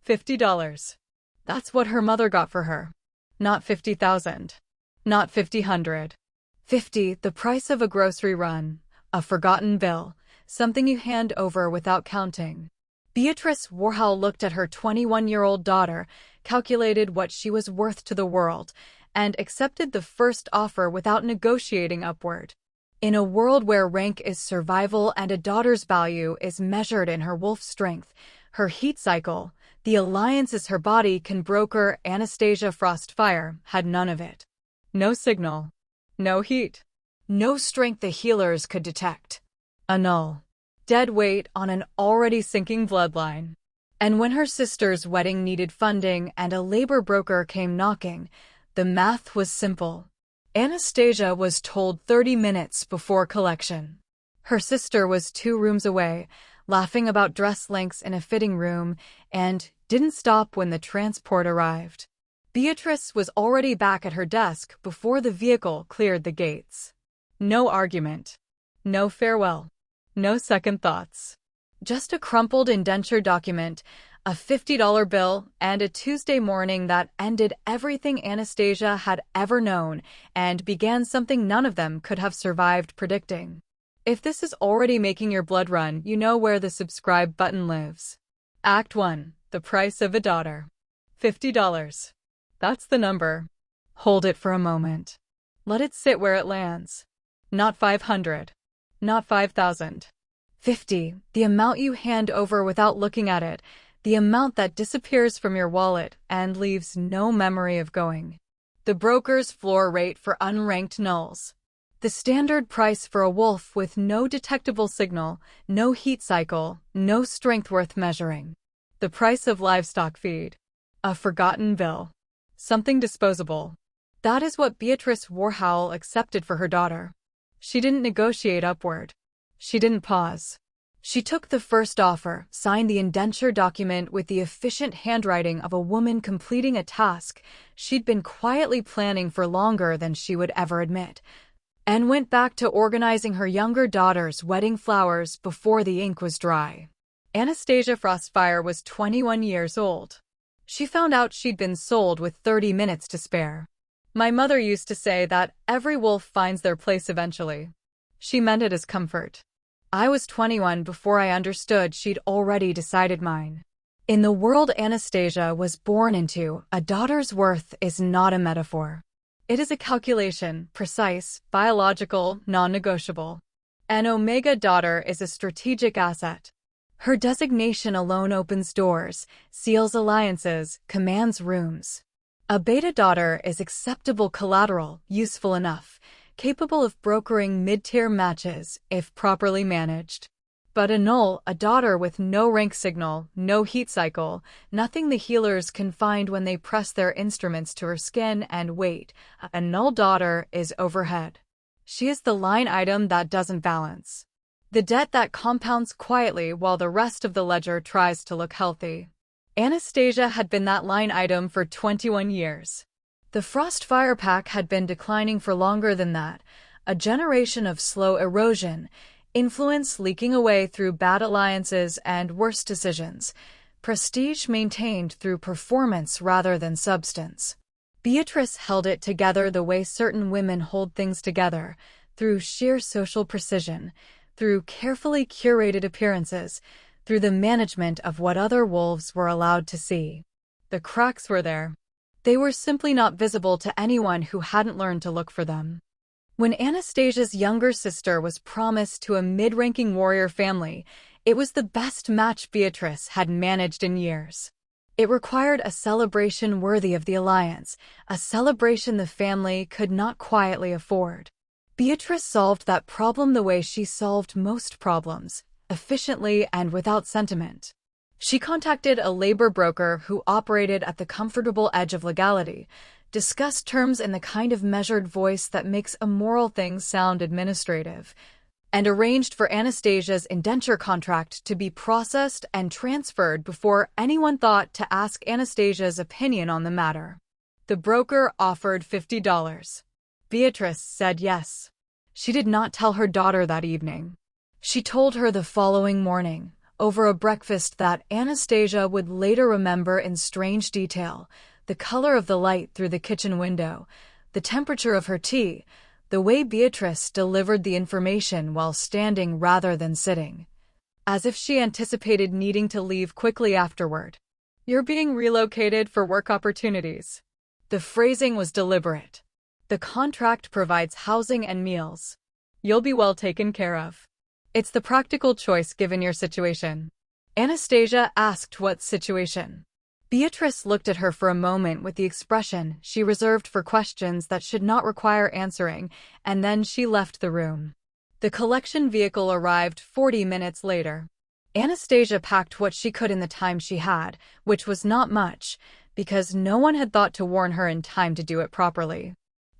$50. That's what her mother got for her. Not 50,000. Not 50,000. 50, the price of a grocery run. A forgotten bill. Something you hand over without counting. Beatrice Warhowl looked at her 21-year-old daughter, calculated what she was worth to the world, and accepted the first offer without negotiating upward. In a world where rank is survival and a daughter's value is measured in her wolf strength, her heat cycle, the alliances her body can broker, Anastasia Frostfire had none of it. No signal. No heat. No strength the healers could detect. A null. Dead weight on an already sinking bloodline. And when her sister's wedding needed funding and a labor broker came knocking, the math was simple. Anastasia was told 30 minutes before collection. Her sister was 2 rooms away, laughing about dress lengths in a fitting room, and didn't stop when the transport arrived. Beatrice was already back at her desk before the vehicle cleared the gates. No argument. No farewell. No second thoughts. Just a crumpled indenture document, a $50 bill, and a Tuesday morning that ended everything Anastasia had ever known and began something none of them could have survived predicting. If this is already making your blood run, you know where the subscribe button lives. Act 1. The price of a daughter. $50. That's the number. Hold it for a moment. Let it sit where it lands. Not 500. Not 5,000. 50, the amount you hand over without looking at it, the amount that disappears from your wallet and leaves no memory of going. The broker's floor rate for unranked nulls. The standard price for a wolf with no detectable signal, no heat cycle, no strength worth measuring. The price of livestock feed. A forgotten bill. Something disposable. That is what Beatrice Warhowl accepted for her daughter. She didn't negotiate upward. She didn't pause. She took the first offer, signed the indenture document with the efficient handwriting of a woman completing a task she'd been quietly planning for longer than she would ever admit, and went back to organizing her younger daughter's wedding flowers before the ink was dry. Anastasia Frostfire was 21 years old. She found out she'd been sold with 30 minutes to spare. My mother used to say that every wolf finds their place eventually. She meant it as comfort. I was 21 before I understood she'd already decided mine. In the world Anastasia was born into, a daughter's worth is not a metaphor. It is a calculation, precise, biological, non-negotiable. An omega daughter is a strategic asset. Her designation alone opens doors, seals alliances, commands rooms. A beta daughter is acceptable collateral, useful enough, capable of brokering mid-tier matches if properly managed. But a null, a daughter with no rank signal, no heat cycle, nothing the healers can find when they press their instruments to her skin and weight, a null daughter is overhead. She is the line item that doesn't balance. The debt that compounds quietly while the rest of the ledger tries to look healthy. Anastasia had been that line item for 21 years. The Frostfire pack had been declining for longer than that, a generation of slow erosion, influence leaking away through bad alliances and worse decisions, prestige maintained through performance rather than substance. Beatrice held it together the way certain women hold things together, through sheer social precision, through carefully curated appearances, through the management of what other wolves were allowed to see. The cracks were there. They were simply not visible to anyone who hadn't learned to look for them. When Anastasia's younger sister was promised to a mid-ranking warrior family, it was the best match Beatrice had managed in years. It required a celebration worthy of the alliance, a celebration the family could not quietly afford. Beatrice solved that problem the way she solved most problems, efficiently and without sentiment. She contacted a labor broker who operated at the comfortable edge of legality, discussed terms in the kind of measured voice that makes immoral things sound administrative, and arranged for Anastasia's indenture contract to be processed and transferred before anyone thought to ask Anastasia's opinion on the matter. The broker offered $50. Beatrice said yes. She did not tell her daughter that evening. She told her the following morning, over a breakfast that Anastasia would later remember in strange detail: the color of the light through the kitchen window, the temperature of her tea, the way Beatrice delivered the information while standing rather than sitting, as if she anticipated needing to leave quickly afterward. "You're being relocated for work opportunities." The phrasing was deliberate. "The contract provides housing and meals. You'll be well taken care of." It's the practical choice given your situation. Anastasia asked what situation. Beatrice looked at her for a moment with the expression she reserved for questions that should not require answering, and then she left the room. The collection vehicle arrived 40 minutes later. Anastasia packed what she could in the time she had, which was not much, because no one had thought to warn her in time to do it properly.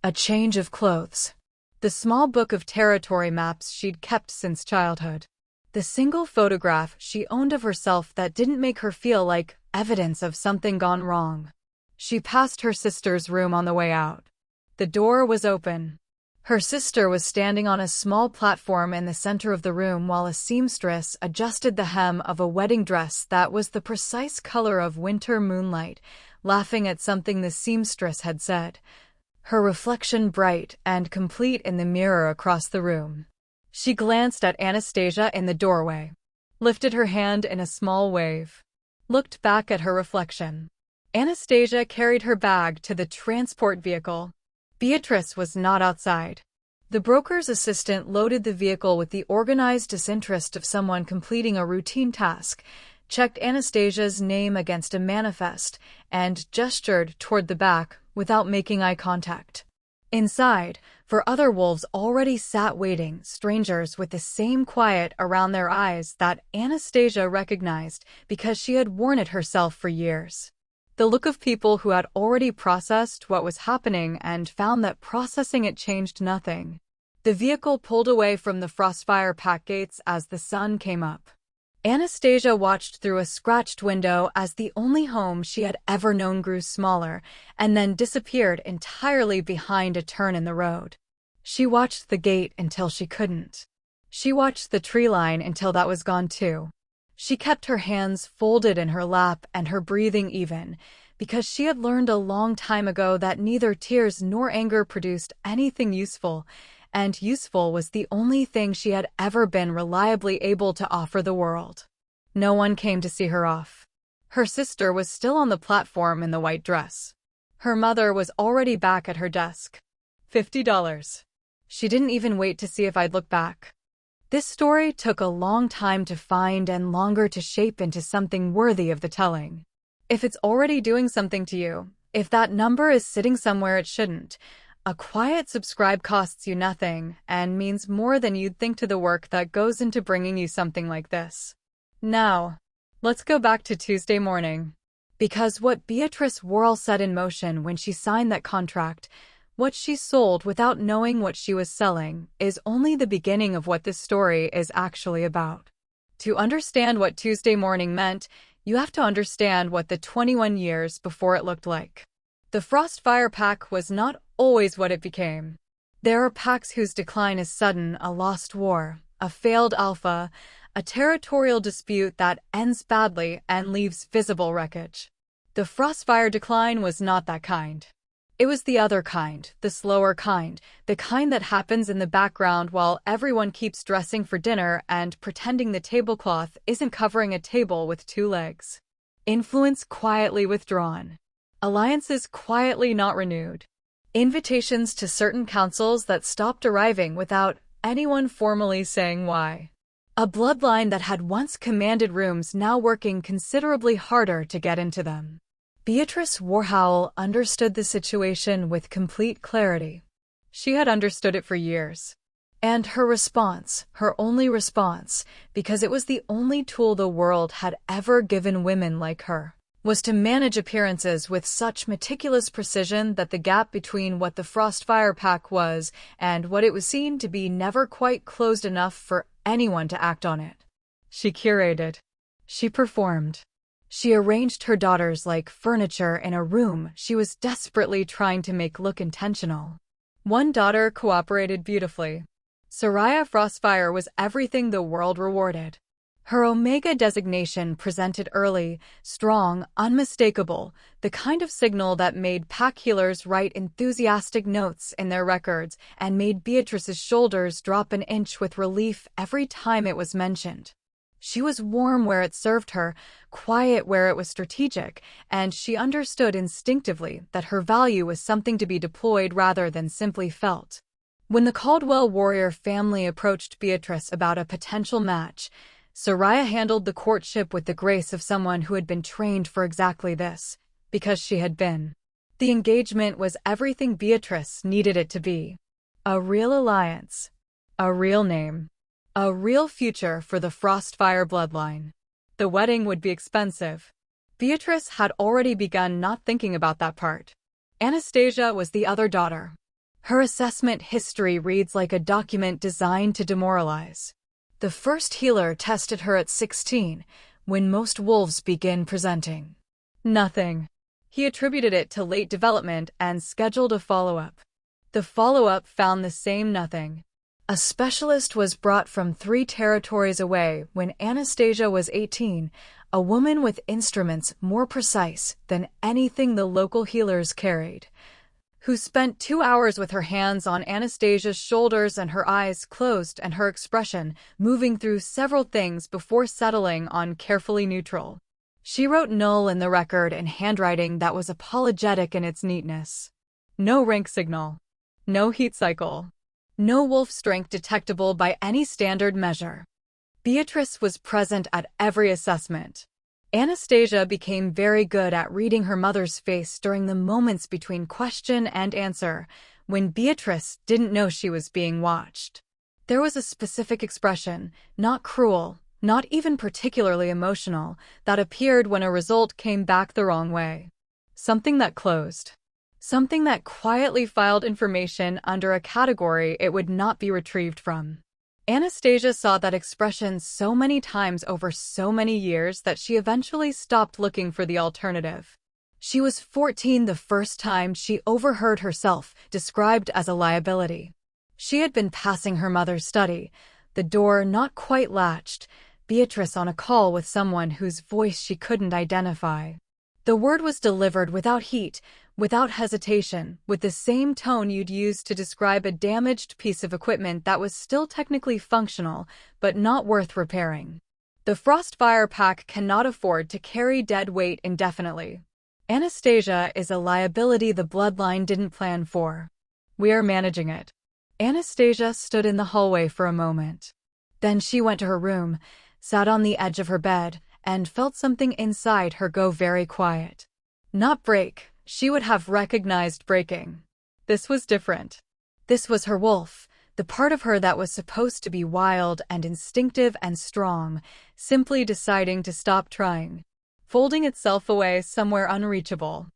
A change of clothes. The small book of territory maps she'd kept since childhood. The single photograph she owned of herself that didn't make her feel like evidence of something gone wrong. She passed her sister's room on the way out. The door was open. Her sister was standing on a small platform in the center of the room while a seamstress adjusted the hem of a wedding dress that was the precise color of winter moonlight, laughing at something the seamstress had said, her reflection bright and complete in the mirror across the room. She glanced at Anastasia in the doorway, lifted her hand in a small wave, looked back at her reflection. Anastasia carried her bag to the transport vehicle. Beatrice was not outside. The broker's assistant loaded the vehicle with the organized disinterest of someone completing a routine task, checked Anastasia's name against a manifest, and gestured toward the back without making eye contact. Inside, for other wolves already sat waiting, strangers with the same quiet around their eyes that Anastasia recognized because she had worn it herself for years. The look of people who had already processed what was happening and found that processing it changed nothing. The vehicle pulled away from the Frostfire pack gates as the sun came up. Anastasia watched through a scratched window as the only home she had ever known grew smaller and then disappeared entirely behind a turn in the road. She watched the gate until she couldn't. She watched the tree line until that was gone too. She kept her hands folded in her lap and her breathing even, because she had learned a long time ago that neither tears nor anger produced anything useful, and useful was the only thing she had ever been reliably able to offer the world. No one came to see her off. Her sister was still on the platform in the white dress. Her mother was already back at her desk. $50. She didn't even wait to see if I'd look back. This story took a long time to find and longer to shape into something worthy of the telling. If it's already doing something to you, if that number is sitting somewhere it shouldn't, a quiet subscribe costs you nothing and means more than you'd think to the work that goes into bringing you something like this. Now, let's go back to Tuesday morning. Because what Beatrice Warhowl set in motion when she signed that contract, what she sold without knowing what she was selling, is only the beginning of what this story is actually about. To understand what Tuesday morning meant, you have to understand what the 21 years before it looked like. The Frostfire pack was not always what it became. There are packs whose decline is sudden: a lost war, a failed alpha, a territorial dispute that ends badly and leaves visible wreckage. The Frostfire decline was not that kind. It was the other kind, the slower kind, the kind that happens in the background while everyone keeps dressing for dinner and pretending the tablecloth isn't covering a table with two legs. Influence quietly withdrawn. Alliances quietly not renewed. Invitations to certain councils that stopped arriving without anyone formally saying why. A bloodline that had once commanded rooms now working considerably harder to get into them. Beatrice Warhowl understood the situation with complete clarity. She had understood it for years. And her response, her only response, because it was the only tool the world had ever given women like her, was to manage appearances with such meticulous precision that the gap between what the Frostfire pack was and what it was seen to be never quite closed enough for anyone to act on it. She curated. She performed. She arranged her daughters like furniture in a room she was desperately trying to make look intentional. One daughter cooperated beautifully. Soraya Frostfire was everything the world rewarded. Her Omega designation presented early, strong, unmistakable, the kind of signal that made pack healers write enthusiastic notes in their records and made Beatrice's shoulders drop an inch with relief every time it was mentioned. She was warm where it served her, quiet where it was strategic, and she understood instinctively that her value was something to be deployed rather than simply felt. When the Caldwell warrior family approached Beatrice about a potential match, Soraya handled the courtship with the grace of someone who had been trained for exactly this, because she had been. The engagement was everything Beatrice needed it to be. A real alliance. A real name. A real future for the Frostfire bloodline. The wedding would be expensive. Beatrice had already begun not thinking about that part. Anastasia was the other daughter. Her assessment history reads like a document designed to demoralize. The first healer tested her at 16, when most wolves begin presenting. Nothing. He attributed it to late development and scheduled a follow-up. The follow-up found the same nothing. A specialist was brought from 3 territories away when Anastasia was 18, a woman with instruments more precise than anything the local healers carried, who spent 2 hours with her hands on Anastasia's shoulders and her eyes closed and her expression moving through several things before settling on carefully neutral. She wrote Null in the record in handwriting that was apologetic in its neatness. No rank signal. No heat cycle. No wolf strength detectable by any standard measure. Beatrice was present at every assessment. Anastasia became very good at reading her mother's face during the moments between question and answer, when Beatrice didn't know she was being watched. There was a specific expression, not cruel, not even particularly emotional, that appeared when a result came back the wrong way. Something that closed. Something that quietly filed information under a category it would not be retrieved from. Anastasia saw that expression so many times over so many years that she eventually stopped looking for the alternative. She was 14 the first time she overheard herself described as a liability. She had been passing her mother's study, the door not quite latched, Beatrice on a call with someone whose voice she couldn't identify. The word was delivered without heat, without hesitation, with the same tone you'd use to describe a damaged piece of equipment that was still technically functional, but not worth repairing. The Frostfire pack cannot afford to carry dead weight indefinitely. Anastasia is a liability the bloodline didn't plan for. We are managing it. Anastasia stood in the hallway for a moment. Then she went to her room, sat on the edge of her bed, and felt something inside her go very quiet. Not break. She would have recognized breaking. This was different. This was her wolf, the part of her that was supposed to be wild and instinctive and strong, simply deciding to stop trying, folding itself away somewhere unreachable,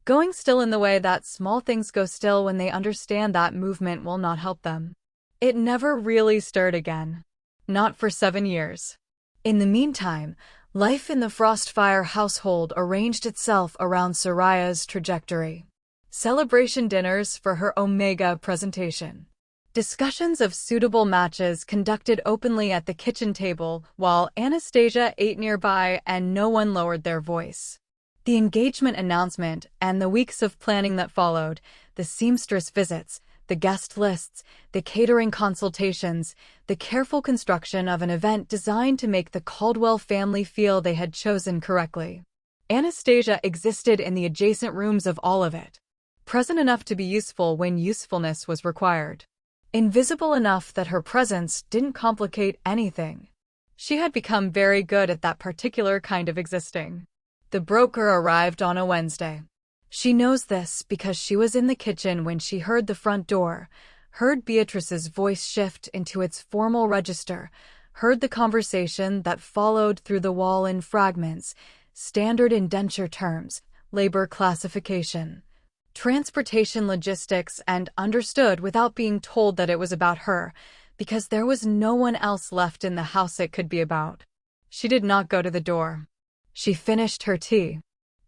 going still in the way that small things go still when they understand that movement will not help them. It never really stirred again. Not for 7 years. In the meantime, life in the Frostfire household arranged itself around Soraya's trajectory. Celebration dinners for her Omega presentation. Discussions of suitable matches conducted openly at the kitchen table while Anastasia ate nearby and no one lowered their voice. The engagement announcement and the weeks of planning that followed, the seamstress visits, the guest lists, the catering consultations, the careful construction of an event designed to make the Caldwell family feel they had chosen correctly. Anastasia existed in the adjacent rooms of all of it, present enough to be useful when usefulness was required, invisible enough that her presence didn't complicate anything. She had become very good at that particular kind of existing. The broker arrived on a Wednesday. She knows this because she was in the kitchen when she heard the front door, heard Beatrice's voice shift into its formal register, heard the conversation that followed through the wall in fragments, standard indenture terms, labor classification, transportation logistics, and understood without being told that it was about her, because there was no one else left in the house it could be about. She did not go to the door. She finished her tea.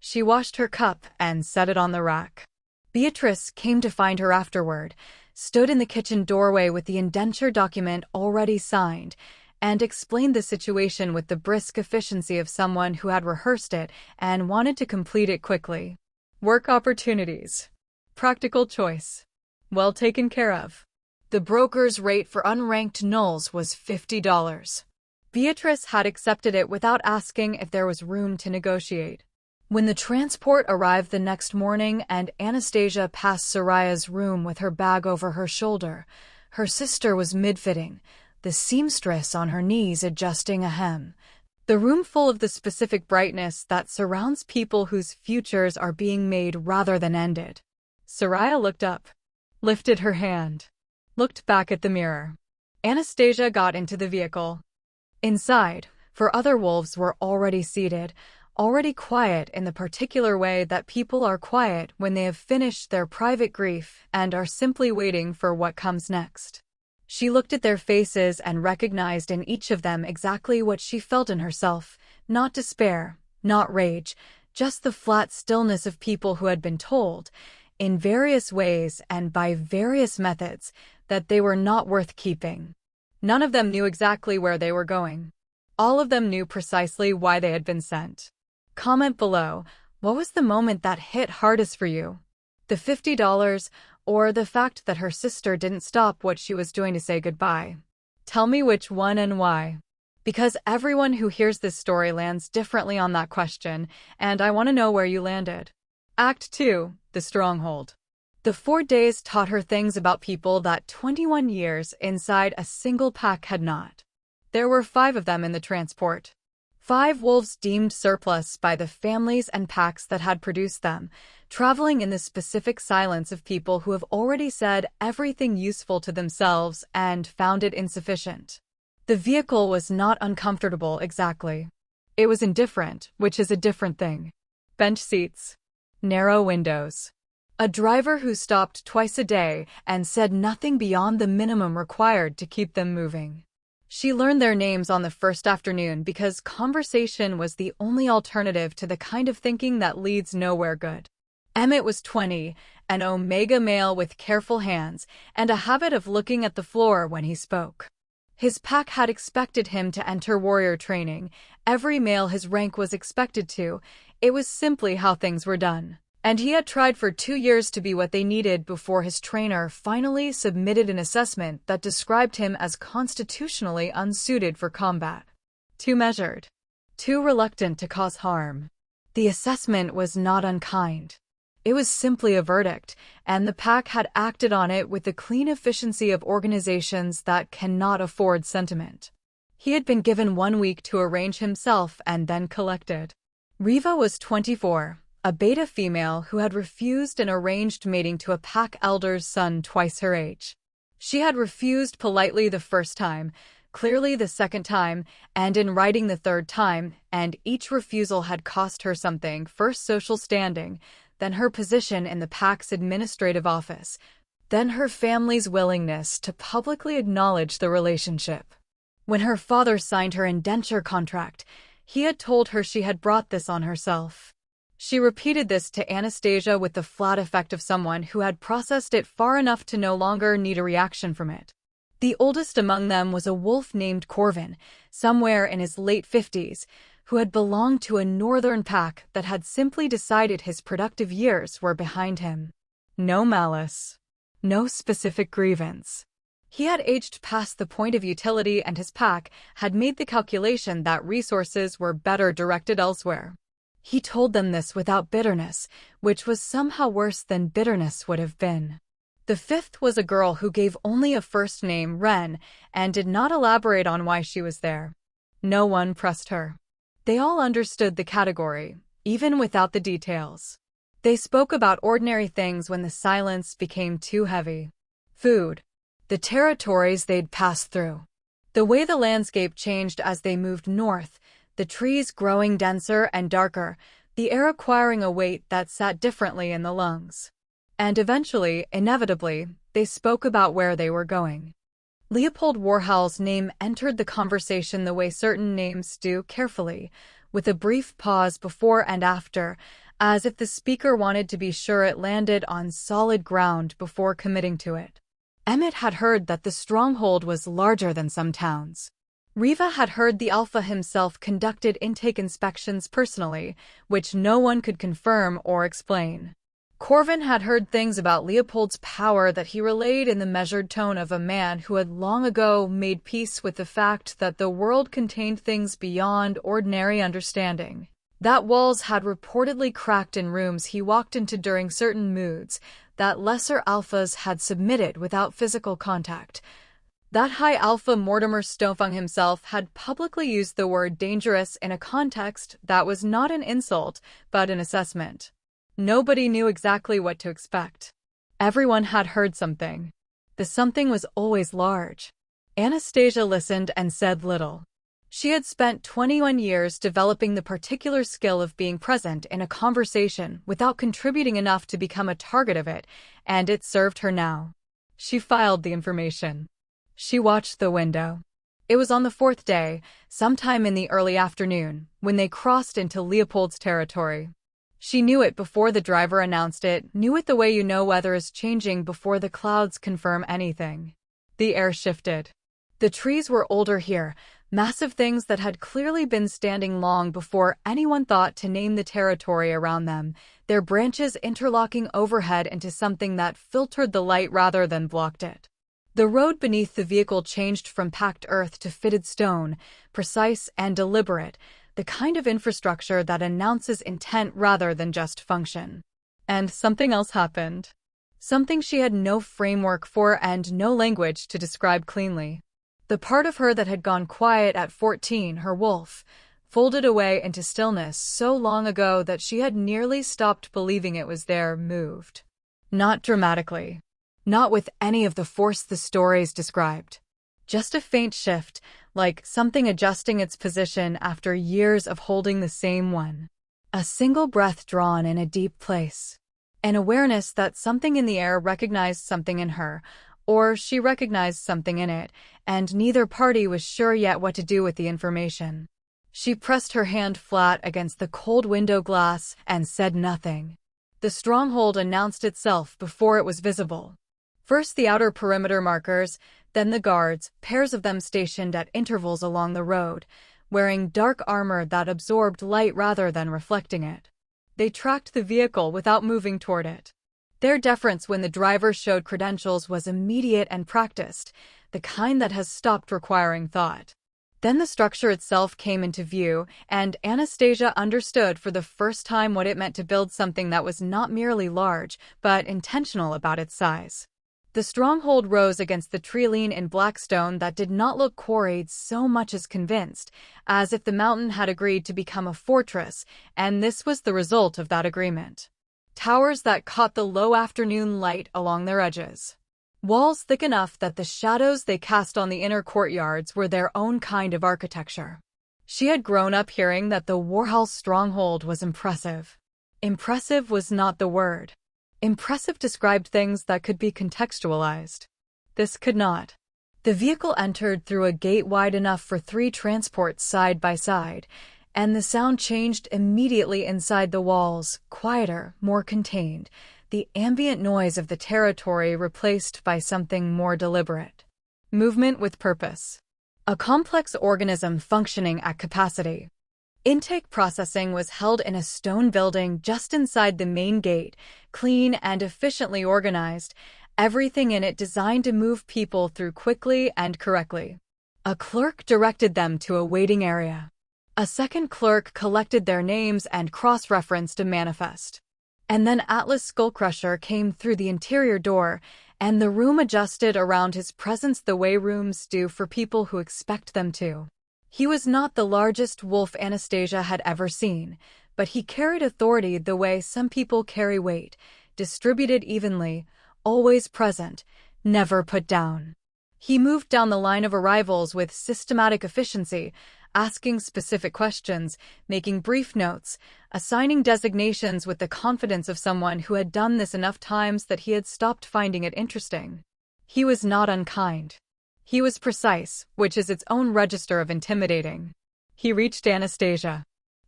She washed her cup and set it on the rack. Beatrice came to find her afterward, stood in the kitchen doorway with the indenture document already signed, and explained the situation with the brisk efficiency of someone who had rehearsed it and wanted to complete it quickly. Work opportunities. Practical choice. Well taken care of. The broker's rate for unranked nulls was $50. Beatrice had accepted it without asking if there was room to negotiate. When the transport arrived the next morning and Anastasia passed Soraya's room with her bag over her shoulder, her sister was mid-fitting, the seamstress on her knees adjusting a hem. The room full of the specific brightness that surrounds people whose futures are being made rather than ended. Soraya looked up, lifted her hand, looked back at the mirror. Anastasia got into the vehicle. Inside, four other wolves were already seated, already quiet in the particular way that people are quiet when they have finished their private grief and are simply waiting for what comes next. She looked at their faces and recognized in each of them exactly what she felt in herself, not despair, not rage, just the flat stillness of people who had been told, in various ways and by various methods, that they were not worth keeping. None of them knew exactly where they were going. All of them knew precisely why they had been sent. Comment below, what was the moment that hit hardest for you? The $50 or the fact that her sister didn't stop what she was doing to say goodbye? Tell me which one and why. Because everyone who hears this story lands differently on that question, and I want to know where you landed. Act 2, The Stronghold. The 4 days taught her things about people that 21 years inside a single pack had not. There were 5 of them in the transport. 5 wolves deemed surplus by the families and packs that had produced them, traveling in the specific silence of people who have already said everything useful to themselves and found it insufficient. The vehicle was not uncomfortable exactly. It was indifferent, which is a different thing. Bench seats. Narrow windows. A driver who stopped twice a day and said nothing beyond the minimum required to keep them moving. She learned their names on the first afternoon because conversation was the only alternative to the kind of thinking that leads nowhere good. Emmett was 20, an omega male with careful hands and a habit of looking at the floor when he spoke. His pack had expected him to enter warrior training. Every male his rank was expected to. It was simply how things were done. And he had tried for 2 years to be what they needed before his trainer finally submitted an assessment that described him as constitutionally unsuited for combat. Too measured. Too reluctant to cause harm. The assessment was not unkind. It was simply a verdict, and the pack had acted on it with the clean efficiency of organizations that cannot afford sentiment. He had been given 1 week to arrange himself and then collected. Riva was 24. A beta female who had refused an arranged mating to a pack elder's son twice her age. She had refused politely the first time, clearly the second time, and in writing the third time, and each refusal had cost her something: first social standing, then her position in the pack's administrative office, then her family's willingness to publicly acknowledge the relationship. When her father signed her indenture contract, he had told her she had brought this on herself. She repeated this to Anastasia with the flat effect of someone who had processed it far enough to no longer need a reaction from it. The oldest among them was a wolf named Corvin, somewhere in his late 50s, who had belonged to a northern pack that had simply decided his productive years were behind him. No malice. No specific grievance. He had aged past the point of utility, and his pack had made the calculation that resources were better directed elsewhere. He told them this without bitterness, which was somehow worse than bitterness would have been. The 5th was a girl who gave only a first name, Ren, and did not elaborate on why she was there. No one pressed her. They all understood the category, even without the details. They spoke about ordinary things when the silence became too heavy. Food. The territories they'd passed through. The way the landscape changed as they moved north, the trees growing denser and darker, the air acquiring a weight that sat differently in the lungs. And eventually, inevitably, they spoke about where they were going. Leopold Warhowl's name entered the conversation the way certain names do, carefully, with a brief pause before and after, as if the speaker wanted to be sure it landed on solid ground before committing to it. Emmett had heard that the stronghold was larger than some towns. Riva had heard the Alpha himself conducted intake inspections personally, which no one could confirm or explain. Corvin had heard things about Leopold's power that he relayed in the measured tone of a man who had long ago made peace with the fact that the world contained things beyond ordinary understanding. That walls had reportedly cracked in rooms he walked into during certain moods, that lesser alphas had submitted without physical contact. That high alpha Mortimer Stofung himself had publicly used the word dangerous in a context that was not an insult, but an assessment. Nobody knew exactly what to expect. Everyone had heard something. The something was always large. Anastasia listened and said little. She had spent 21 years developing the particular skill of being present in a conversation without contributing enough to become a target of it, and it served her now. She filed the information. She watched the window. It was on the fourth day, sometime in the early afternoon, when they crossed into Leopold's territory. She knew it before the driver announced it, knew it the way you know weather is changing before the clouds confirm anything. The air shifted. The trees were older here, massive things that had clearly been standing long before anyone thought to name the territory around them, their branches interlocking overhead into something that filtered the light rather than blocked it. The road beneath the vehicle changed from packed earth to fitted stone, precise and deliberate, the kind of infrastructure that announces intent rather than just function. And something else happened. Something she had no framework for and no language to describe cleanly. The part of her that had gone quiet at 14, her wolf, folded away into stillness so long ago that she had nearly stopped believing it was there, moved. Not dramatically. Not with any of the force the stories described. Just a faint shift, like something adjusting its position after years of holding the same one. A single breath drawn in a deep place. An awareness that something in the air recognized something in her, or she recognized something in it, and neither party was sure yet what to do with the information. She pressed her hand flat against the cold window glass and said nothing. The stronghold announced itself before it was visible. First the outer perimeter markers, then the guards, pairs of them stationed at intervals along the road, wearing dark armor that absorbed light rather than reflecting it. They tracked the vehicle without moving toward it. Their deference when the driver showed credentials was immediate and practiced, the kind that has stopped requiring thought. Then the structure itself came into view, and Anastasia understood for the first time what it meant to build something that was not merely large, but intentional about its size. The stronghold rose against the tree-lean in black stone that did not look quarried so much as convinced, as if the mountain had agreed to become a fortress, and this was the result of that agreement. Towers that caught the low afternoon light along their edges. Walls thick enough that the shadows they cast on the inner courtyards were their own kind of architecture. She had grown up hearing that the Warhowl stronghold was impressive. Impressive was not the word. Impressive described things that could be contextualized. This could not. The vehicle entered through a gate wide enough for 3 transports side by side, and the sound changed immediately inside the walls, quieter, more contained, the ambient noise of the territory replaced by something more deliberate. Movement with purpose. A complex organism functioning at capacity. Intake processing was held in a stone building just inside the main gate, clean and efficiently organized, everything in it designed to move people through quickly and correctly. A clerk directed them to a waiting area. A second clerk collected their names and cross-referenced a manifest. And then Atlas Skullcrusher came through the interior door, and the room adjusted around his presence the way rooms do for people who expect them to. He was not the largest wolf Anastasia had ever seen, but he carried authority the way some people carry weight, distributed evenly, always present, never put down. He moved down the line of arrivals with systematic efficiency, asking specific questions, making brief notes, assigning designations with the confidence of someone who had done this enough times that he had stopped finding it interesting. He was not unkind. He was precise, which is its own register of intimidating. He reached Anastasia,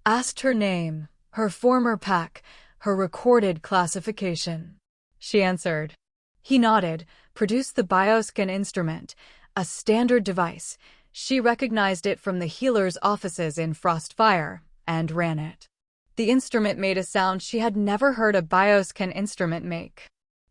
asked her name, her former pack, her recorded classification. She answered. He nodded, produced the bioscan instrument, a standard device, She recognized it from the healer's offices in Frostfire and ran it. The instrument made a sound she had never heard a bioscan instrument make.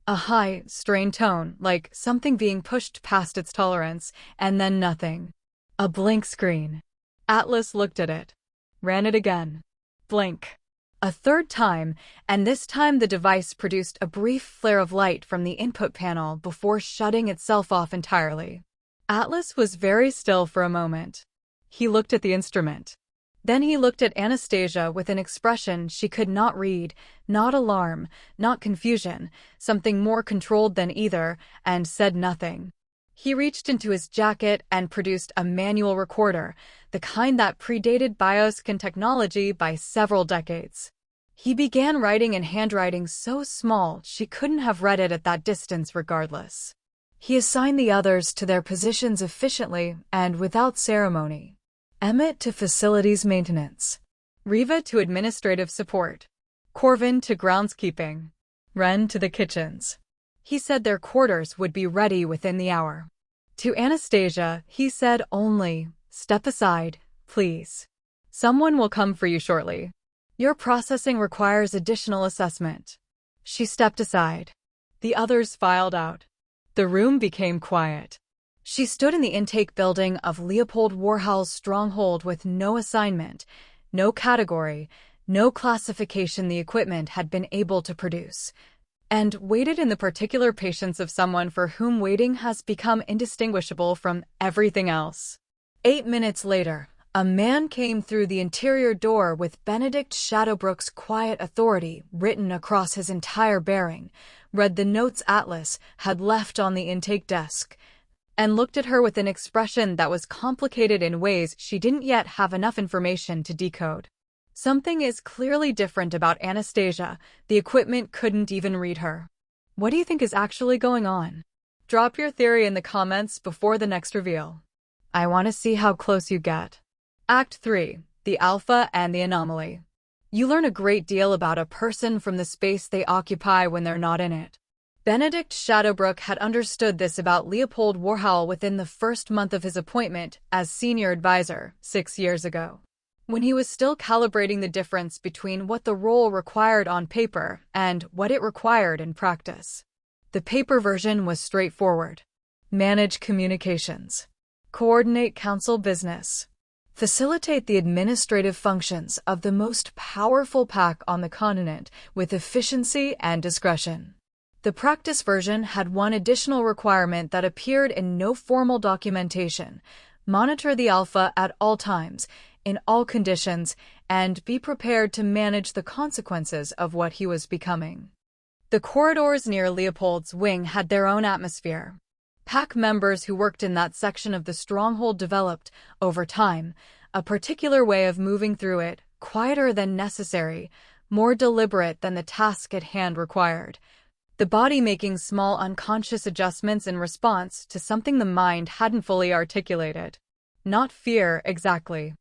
A high, strained tone, like something being pushed past its tolerance, and then nothing. A blank screen. Atlas looked at it. Ran it again. Blink. A third time, and this time the device produced a brief flare of light from the input panel before shutting itself off entirely. Atlas was very still for a moment. He looked at the instrument. Then he looked at Anastasia with an expression she could not read, not alarm, not confusion, something more controlled than either, and said nothing. He reached into his jacket and produced a manual recorder, the kind that predated bioscan technology by several decades. He began writing in handwriting so small she couldn't have read it at that distance regardless. He assigned the others to their positions efficiently and without ceremony. Emmett to facilities maintenance, Riva to administrative support, Corvin to groundskeeping, Ren to the kitchens. He said their quarters would be ready within the hour. To Anastasia, he said only, "Step aside, please. Someone will come for you shortly. Your processing requires additional assessment." She stepped aside. The others filed out. The room became quiet. She stood in the intake building of Leopold Warhowl's stronghold with no assignment, no category, no classification the equipment had been able to produce, and waited in the particular patience of someone for whom waiting has become indistinguishable from everything else. 8 minutes later, a man came through the interior door with Benedict Shadowbrook's quiet authority written across his entire bearing, read the notes Atlas had left on the intake desk, and looked at her with an expression that was complicated in ways she didn't yet have enough information to decode. Something is clearly different about Anastasia. The equipment couldn't even read her. What do you think is actually going on? Drop your theory in the comments before the next reveal. I want to see how close you get. Act 3. The Alpha and the Anomaly. You learn a great deal about a person from the space they occupy when they're not in it. Benedict Shadowbrook had understood this about Leopold Warhowl within the first month of his appointment as senior advisor 6 years ago, when he was still calibrating the difference between what the role required on paper and what it required in practice. The paper version was straightforward. Manage communications. Coordinate council business. Facilitate the administrative functions of the most powerful pack on the continent with efficiency and discretion. The practice version had one additional requirement that appeared in no formal documentation: monitor the Alpha at all times, in all conditions, and be prepared to manage the consequences of what he was becoming. The corridors near Leopold's wing had their own atmosphere. Pack members who worked in that section of the stronghold developed, over time, a particular way of moving through it, quieter than necessary, more deliberate than the task at hand required, the body making small unconscious adjustments in response to something the mind hadn't fully articulated. Not fear, exactly.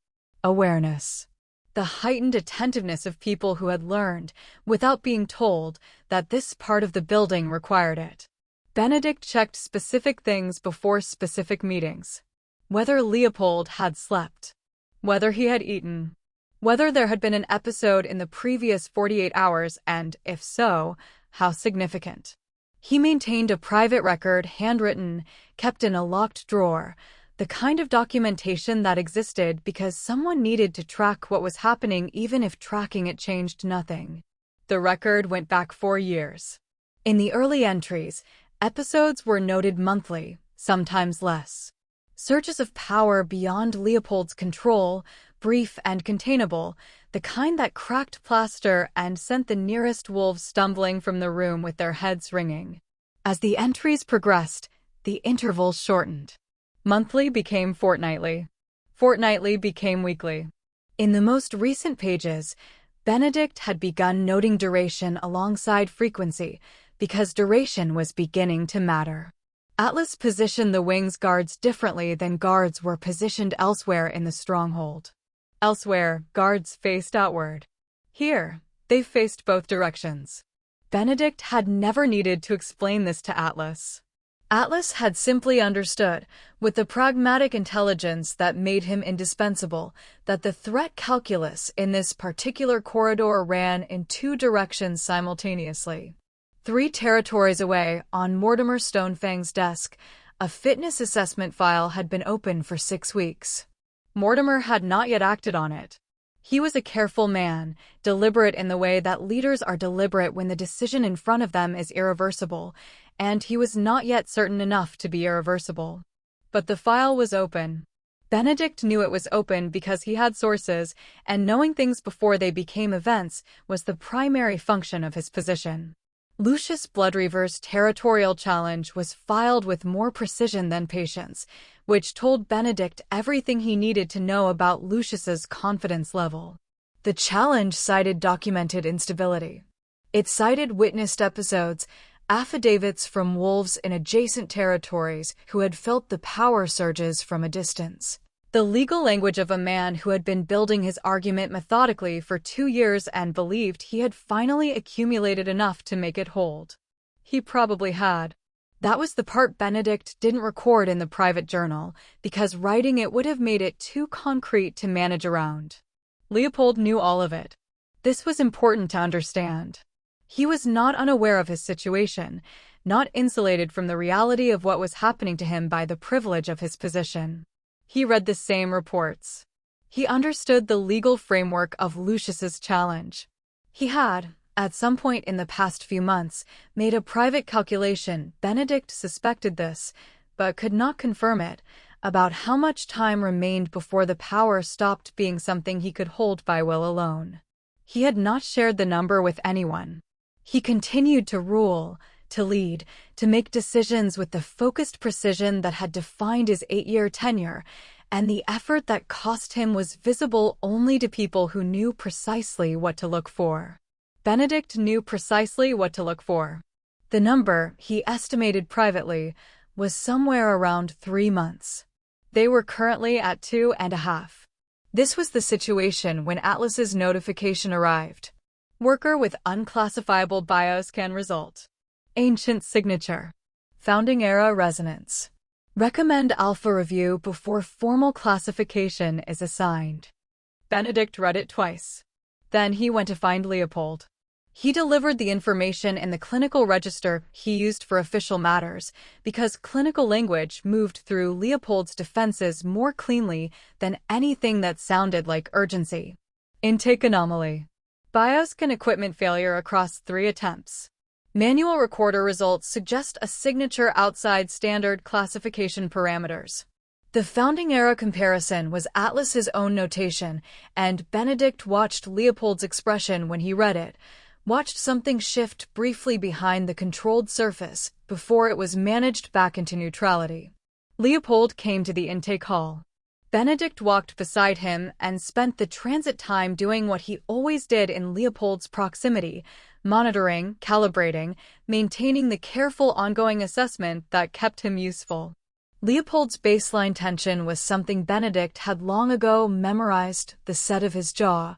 Awareness. The heightened attentiveness of people who had learned, without being told, that this part of the building required it. Benedict checked specific things before specific meetings. Whether Leopold had slept. Whether he had eaten. Whether there had been an episode in the previous 48 hours and, if so, how significant. He maintained a private record, handwritten, kept in a locked drawer, the kind of documentation that existed because someone needed to track what was happening even if tracking it changed nothing. The record went back 4 years. In the early entries, episodes were noted monthly, sometimes less. Surges of power beyond Leopold's control, brief and containable, the kind that cracked plaster and sent the nearest wolves stumbling from the room with their heads ringing. As the entries progressed, the intervals shortened. Monthly became fortnightly. Fortnightly became weekly. In the most recent pages, Benedict had begun noting duration alongside frequency, because duration was beginning to matter. Atlas positioned the wing's guards differently than guards were positioned elsewhere in the stronghold. Elsewhere, guards faced outward. Here, they faced both directions. Benedict had never needed to explain this to Atlas. Atlas had simply understood, with the pragmatic intelligence that made him indispensable, that the threat calculus in this particular corridor ran in two directions simultaneously. 3 territories away, on Mortimer Stonefang's desk, a fitness assessment file had been open for 6 weeks. Mortimer had not yet acted on it. He was a careful man, deliberate in the way that leaders are deliberate when the decision in front of them is irreversible, and he was not yet certain enough to be irreversible. But the file was open. Benedict knew it was open because he had sources, and knowing things before they became events was the primary function of his position. Lucius Bloodreaver's territorial challenge was filed with more precision than patience, which told Benedict everything he needed to know about Lucius's confidence level. The challenge cited documented instability. It cited witnessed episodes, affidavits from wolves in adjacent territories who had felt the power surges from a distance. The legal language of a man who had been building his argument methodically for 2 years and believed he had finally accumulated enough to make it hold. He probably had. That was the part Benedict didn't record in the private journal, because writing it would have made it too concrete to manage around. Leopold knew all of it. This was important to understand. He was not unaware of his situation, not insulated from the reality of what was happening to him by the privilege of his position. He read the same reports. He understood the legal framework of Lucius's challenge. He had, at some point in the past few months, made a private calculation. Benedict suspected this, but could not confirm it, about how much time remained before the power stopped being something he could hold by will alone. He had not shared the number with anyone. He continued to rule, to lead, to make decisions with the focused precision that had defined his 8-year tenure, and the effort that cost him was visible only to people who knew precisely what to look for. Benedict knew precisely what to look for. The number, he estimated privately, was somewhere around 3 months. They were currently at 2.5. This was the situation when Atlas's notification arrived. Worker with unclassifiable bioscan result. Ancient signature. Founding era resonance. Recommend alpha review before formal classification is assigned. Benedict read it twice. Then he went to find Leopold. He delivered the information in the clinical register he used for official matters, because clinical language moved through Leopold's defenses more cleanly than anything that sounded like urgency. Intake anomaly. Bioscan equipment failure across 3 attempts. Manual recorder results suggest a signature outside standard classification parameters. The founding era comparison was Atlas's own notation, and Benedict watched Leopold's expression when he read it, watched something shift briefly behind the controlled surface before it was managed back into neutrality. Leopold came to the intake hall. Benedict walked beside him and spent the transit time doing what he always did in Leopold's proximity, monitoring, calibrating, maintaining the careful ongoing assessment that kept him useful. Leopold's baseline tension was something Benedict had long ago memorized: the set of his jaw,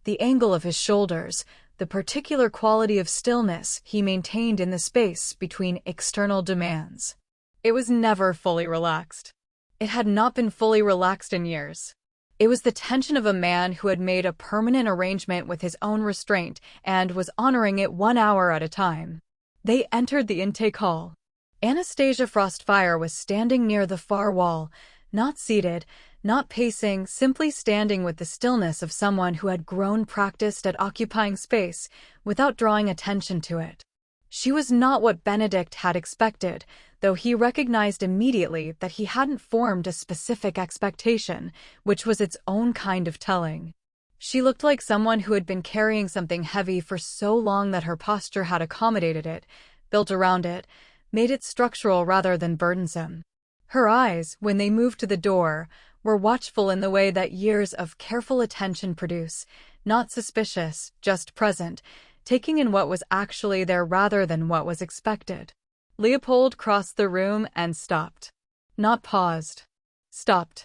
the angle of his shoulders, the particular quality of stillness he maintained in the space between external demands. It was never fully relaxed. It had not been fully relaxed in years. It was the tension of a man who had made a permanent arrangement with his own restraint and was honoring it 1 hour at a time. They entered the intake hall. Anastasia Frostfire was standing near the far wall, not seated, not pacing, simply standing with the stillness of someone who had grown practiced at occupying space without drawing attention to it. She was not what Benedict had expected, though he recognized immediately that he hadn't formed a specific expectation, which was its own kind of telling. She looked like someone who had been carrying something heavy for so long that her posture had accommodated it, built around it, made it structural rather than burdensome. Her eyes, when they moved to the door, were watchful in the way that years of careful attention produce, not suspicious, just present, taking in what was actually there rather than what was expected. Leopold crossed the room and stopped. Not paused. Stopped.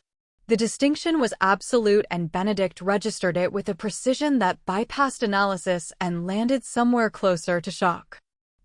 The distinction was absolute, and Benedict registered it with a precision that bypassed analysis and landed somewhere closer to shock.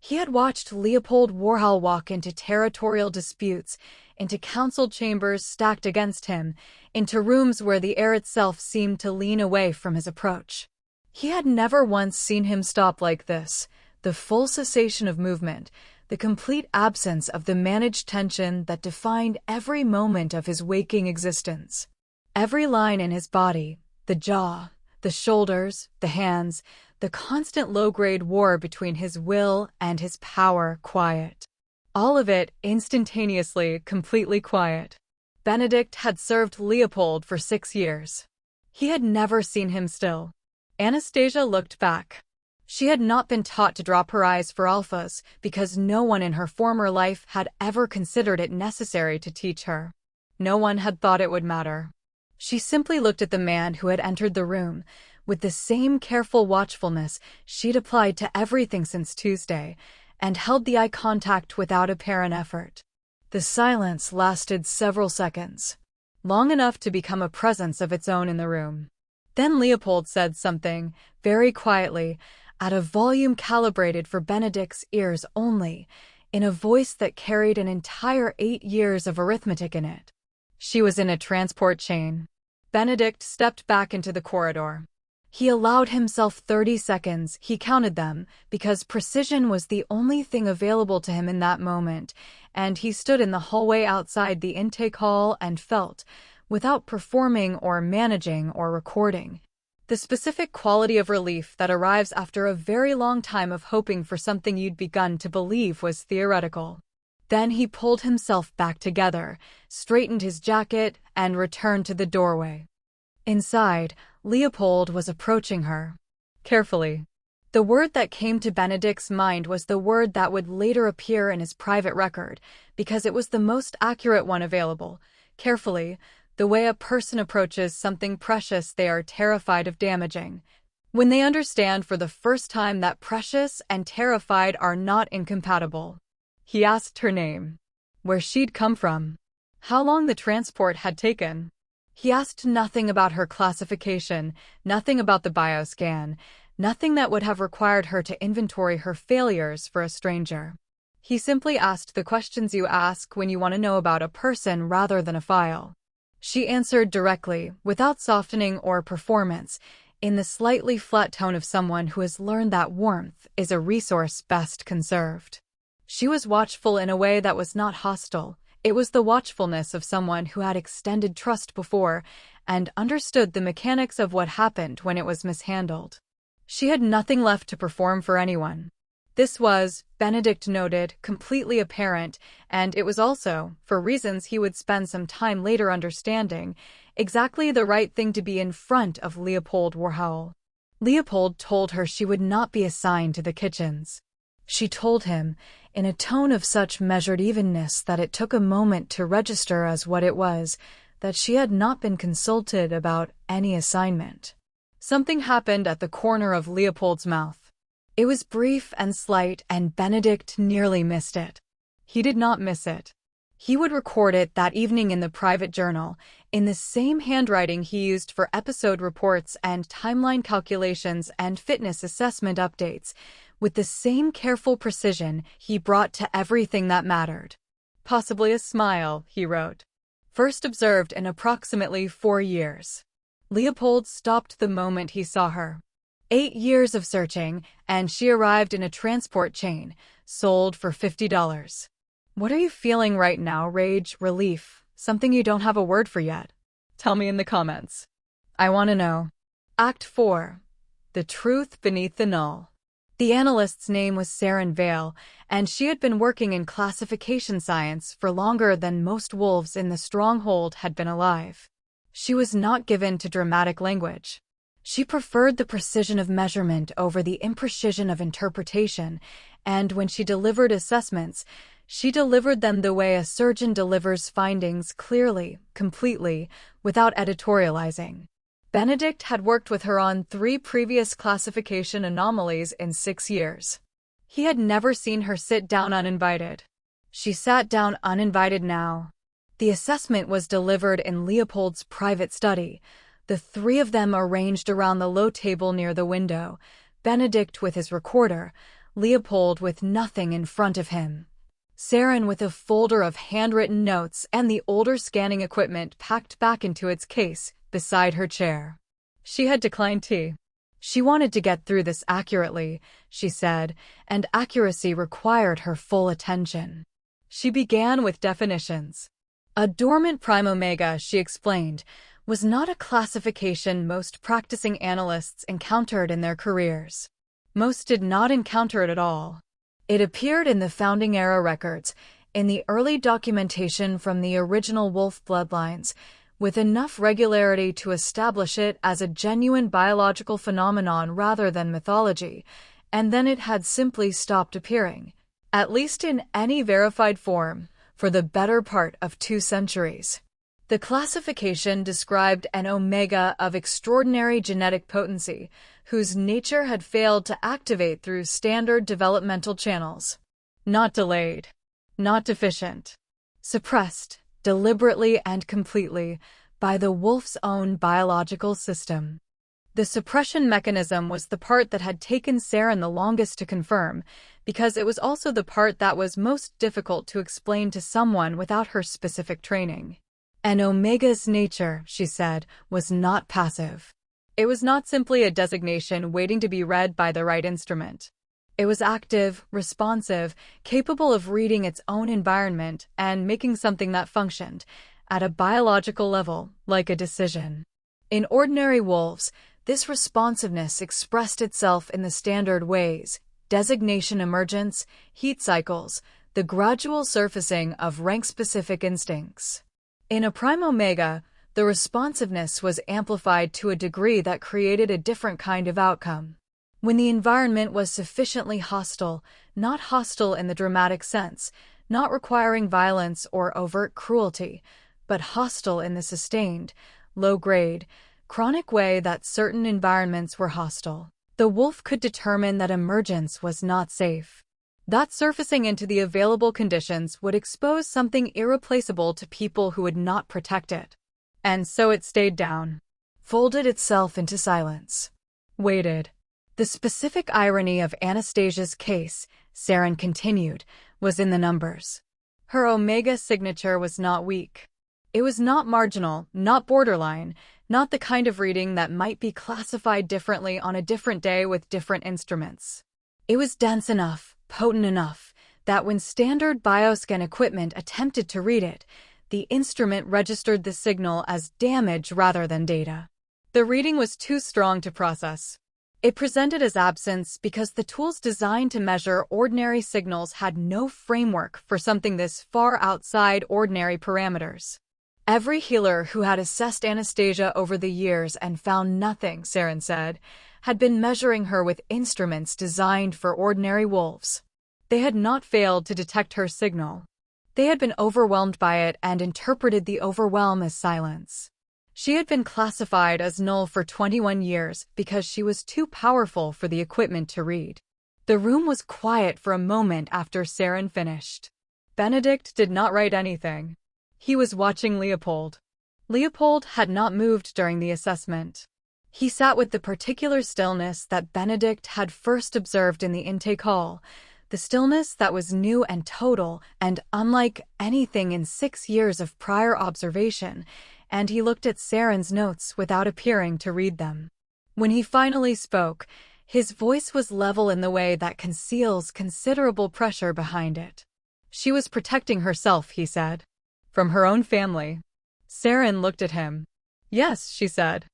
He had watched Leopold Warhowl walk into territorial disputes, into council chambers stacked against him, into rooms where the air itself seemed to lean away from his approach. He had never once seen him stop like this, the full cessation of movement, the complete absence of the managed tension that defined every moment of his waking existence. Every line in his body, the jaw, the shoulders, the hands, the constant low-grade war between his will and his power quiet. All of it instantaneously, completely quiet. Benedict had served Leopold for 6 years. He had never seen him still. Anastasia looked back. She had not been taught to drop her eyes for alphas because no one in her former life had ever considered it necessary to teach her. No one had thought it would matter. She simply looked at the man who had entered the room, with the same careful watchfulness she'd applied to everything since Tuesday, and held the eye contact without apparent effort. The silence lasted several seconds, long enough to become a presence of its own in the room. Then Leopold said something, very quietly, at a volume calibrated for Benedict's ears only, in a voice that carried an entire 8 years of arithmetic in it. She was in a transport chain. Benedict stepped back into the corridor. He allowed himself 30 seconds, he counted them, because precision was the only thing available to him in that moment, and he stood in the hallway outside the intake hall and felt, without performing or managing or recording, the specific quality of relief that arrives after a very long time of hoping for something you'd begun to believe was theoretical. Then he pulled himself back together, straightened his jacket, and returned to the doorway. Inside, Leopold was approaching her. Carefully. The word that came to Benedict's mind was the word that would later appear in his private record, because it was the most accurate one available. Carefully, the way a person approaches something precious they are terrified of damaging. When they understand for the first time that precious and terrified are not incompatible. He asked her name, where she'd come from, how long the transport had taken. He asked nothing about her classification, nothing about the bioscan, nothing that would have required her to inventory her failures for a stranger. He simply asked the questions you ask when you want to know about a person rather than a file. She answered directly, without softening or performance, in the slightly flat tone of someone who has learned that warmth is a resource best conserved. She was watchful in a way that was not hostile. It was the watchfulness of someone who had extended trust before and understood the mechanics of what happened when it was mishandled. She had nothing left to perform for anyone. This was, Benedict noted, completely apparent, and it was also, for reasons he would spend some time later understanding, exactly the right thing to be in front of Leopold Warhowl. Leopold told her she would not be assigned to the kitchens. She told him, in a tone of such measured evenness that it took a moment to register as what it was, that she had not been consulted about any assignment. Something happened at the corner of Leopold's mouth. It was brief and slight, and Benedict nearly missed it. He did not miss it. He would record it that evening in the private journal, in the same handwriting he used for episode reports and timeline calculations and fitness assessment updates, with the same careful precision he brought to everything that mattered. Possibly a smile, he wrote. First observed in approximately 4 years. Leopold stopped the moment he saw her. 8 years of searching, and she arrived in a transport chain, sold for $50. What are you feeling right now? Rage, relief, something you don't have a word for yet? Tell me in the comments. I want to know. Act 4. The Truth Beneath the Null. The analyst's name was Saren Vale, and she had been working in classification science for longer than most wolves in the stronghold had been alive. She was not given to dramatic language. She preferred the precision of measurement over the imprecision of interpretation, and when she delivered assessments, she delivered them the way a surgeon delivers findings clearly, completely, without editorializing. Benedict had worked with her on 3 previous classification anomalies in 6 years. He had never seen her sit down uninvited. She sat down uninvited now. The assessment was delivered in Leopold's private study, the 3 of them arranged around the low table near the window, Benedict with his recorder, Leopold with nothing in front of him. Saren with a folder of handwritten notes and the older scanning equipment packed back into its case beside her chair. She had declined tea. She wanted to get through this accurately, she said, and accuracy required her full attention. She began with definitions. A dormant prime omega, she explained, was not a classification most practicing analysts encountered in their careers. Most did not encounter it at all. It appeared in the founding era records, in the early documentation from the original wolf bloodlines, with enough regularity to establish it as a genuine biological phenomenon rather than mythology, and then it had simply stopped appearing, at least in any verified form, for the better part of 2 centuries. The classification described an omega of extraordinary genetic potency, whose nature had failed to activate through standard developmental channels. Not delayed. Not deficient. Suppressed, deliberately and completely, by the wolf's own biological system. The suppression mechanism was the part that had taken Saren the longest to confirm, because it was also the part that was most difficult to explain to someone without her specific training. An omega's nature, she said, was not passive. It was not simply a designation waiting to be read by the right instrument. It was active, responsive, capable of reading its own environment and making something that functioned, at a biological level, like a decision. In ordinary wolves, this responsiveness expressed itself in the standard ways: designation emergence, heat cycles, the gradual surfacing of rank-specific instincts. In a prime omega, the responsiveness was amplified to a degree that created a different kind of outcome. When the environment was sufficiently hostile, not hostile in the dramatic sense, not requiring violence or overt cruelty, but hostile in the sustained, low-grade, chronic way that certain environments were hostile, the wolf could determine that emergence was not safe. That surfacing into the available conditions would expose something irreplaceable to people who would not protect it. And so it stayed down, folded itself into silence, waited. The specific irony of Anastasia's case, Saren continued, was in the numbers. Her omega signature was not weak. It was not marginal, not borderline, not the kind of reading that might be classified differently on a different day with different instruments. It was dense enough, potent enough, that when standard bioscan equipment attempted to read it, the instrument registered the signal as damage rather than data. The reading was too strong to process. It presented as absence because the tools designed to measure ordinary signals had no framework for something this far outside ordinary parameters. Every healer who had assessed Anastasia over the years and found nothing, Saren said, had been measuring her with instruments designed for ordinary wolves. They had not failed to detect her signal. They had been overwhelmed by it and interpreted the overwhelm as silence. She had been classified as Null for 21 years because she was too powerful for the equipment to read. The room was quiet for a moment after Saren finished. Benedict did not write anything. He was watching Leopold. Leopold had not moved during the assessment. He sat with the particular stillness that Benedict had first observed in the intake hall, the stillness that was new and total and unlike anything in 6 years of prior observation, and he looked at Saren's notes without appearing to read them. When he finally spoke, his voice was level in the way that conceals considerable pressure behind it. She was protecting herself, he said. From her own family. Saren looked at him. Yes, she said.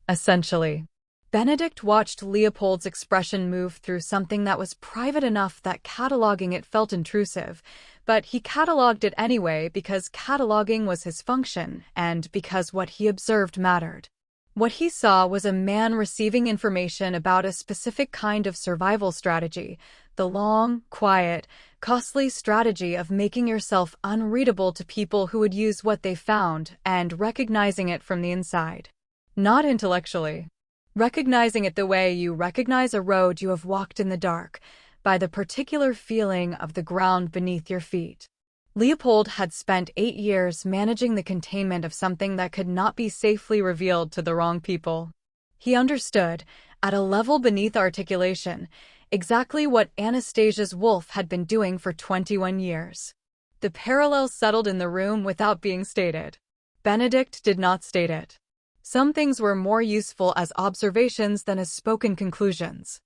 Essentially. Benedict watched Leopold's expression move through something that was private enough that cataloging it felt intrusive, but he cataloged it anyway because cataloging was his function and because what he observed mattered. What he saw was a man receiving information about a specific kind of survival strategy, the long, quiet, costly strategy of making yourself unreadable to people who would use what they found and recognizing it from the inside. Not intellectually. Recognizing it the way you recognize a road you have walked in the dark, by the particular feeling of the ground beneath your feet. Leopold had spent 8 years managing the containment of something that could not be safely revealed to the wrong people. He understood, at a level beneath articulation, exactly what Anastasia's wolf had been doing for 21 years. The parallel settled in the room without being stated. Benedict did not state it. Some things were more useful as observations than as spoken conclusions.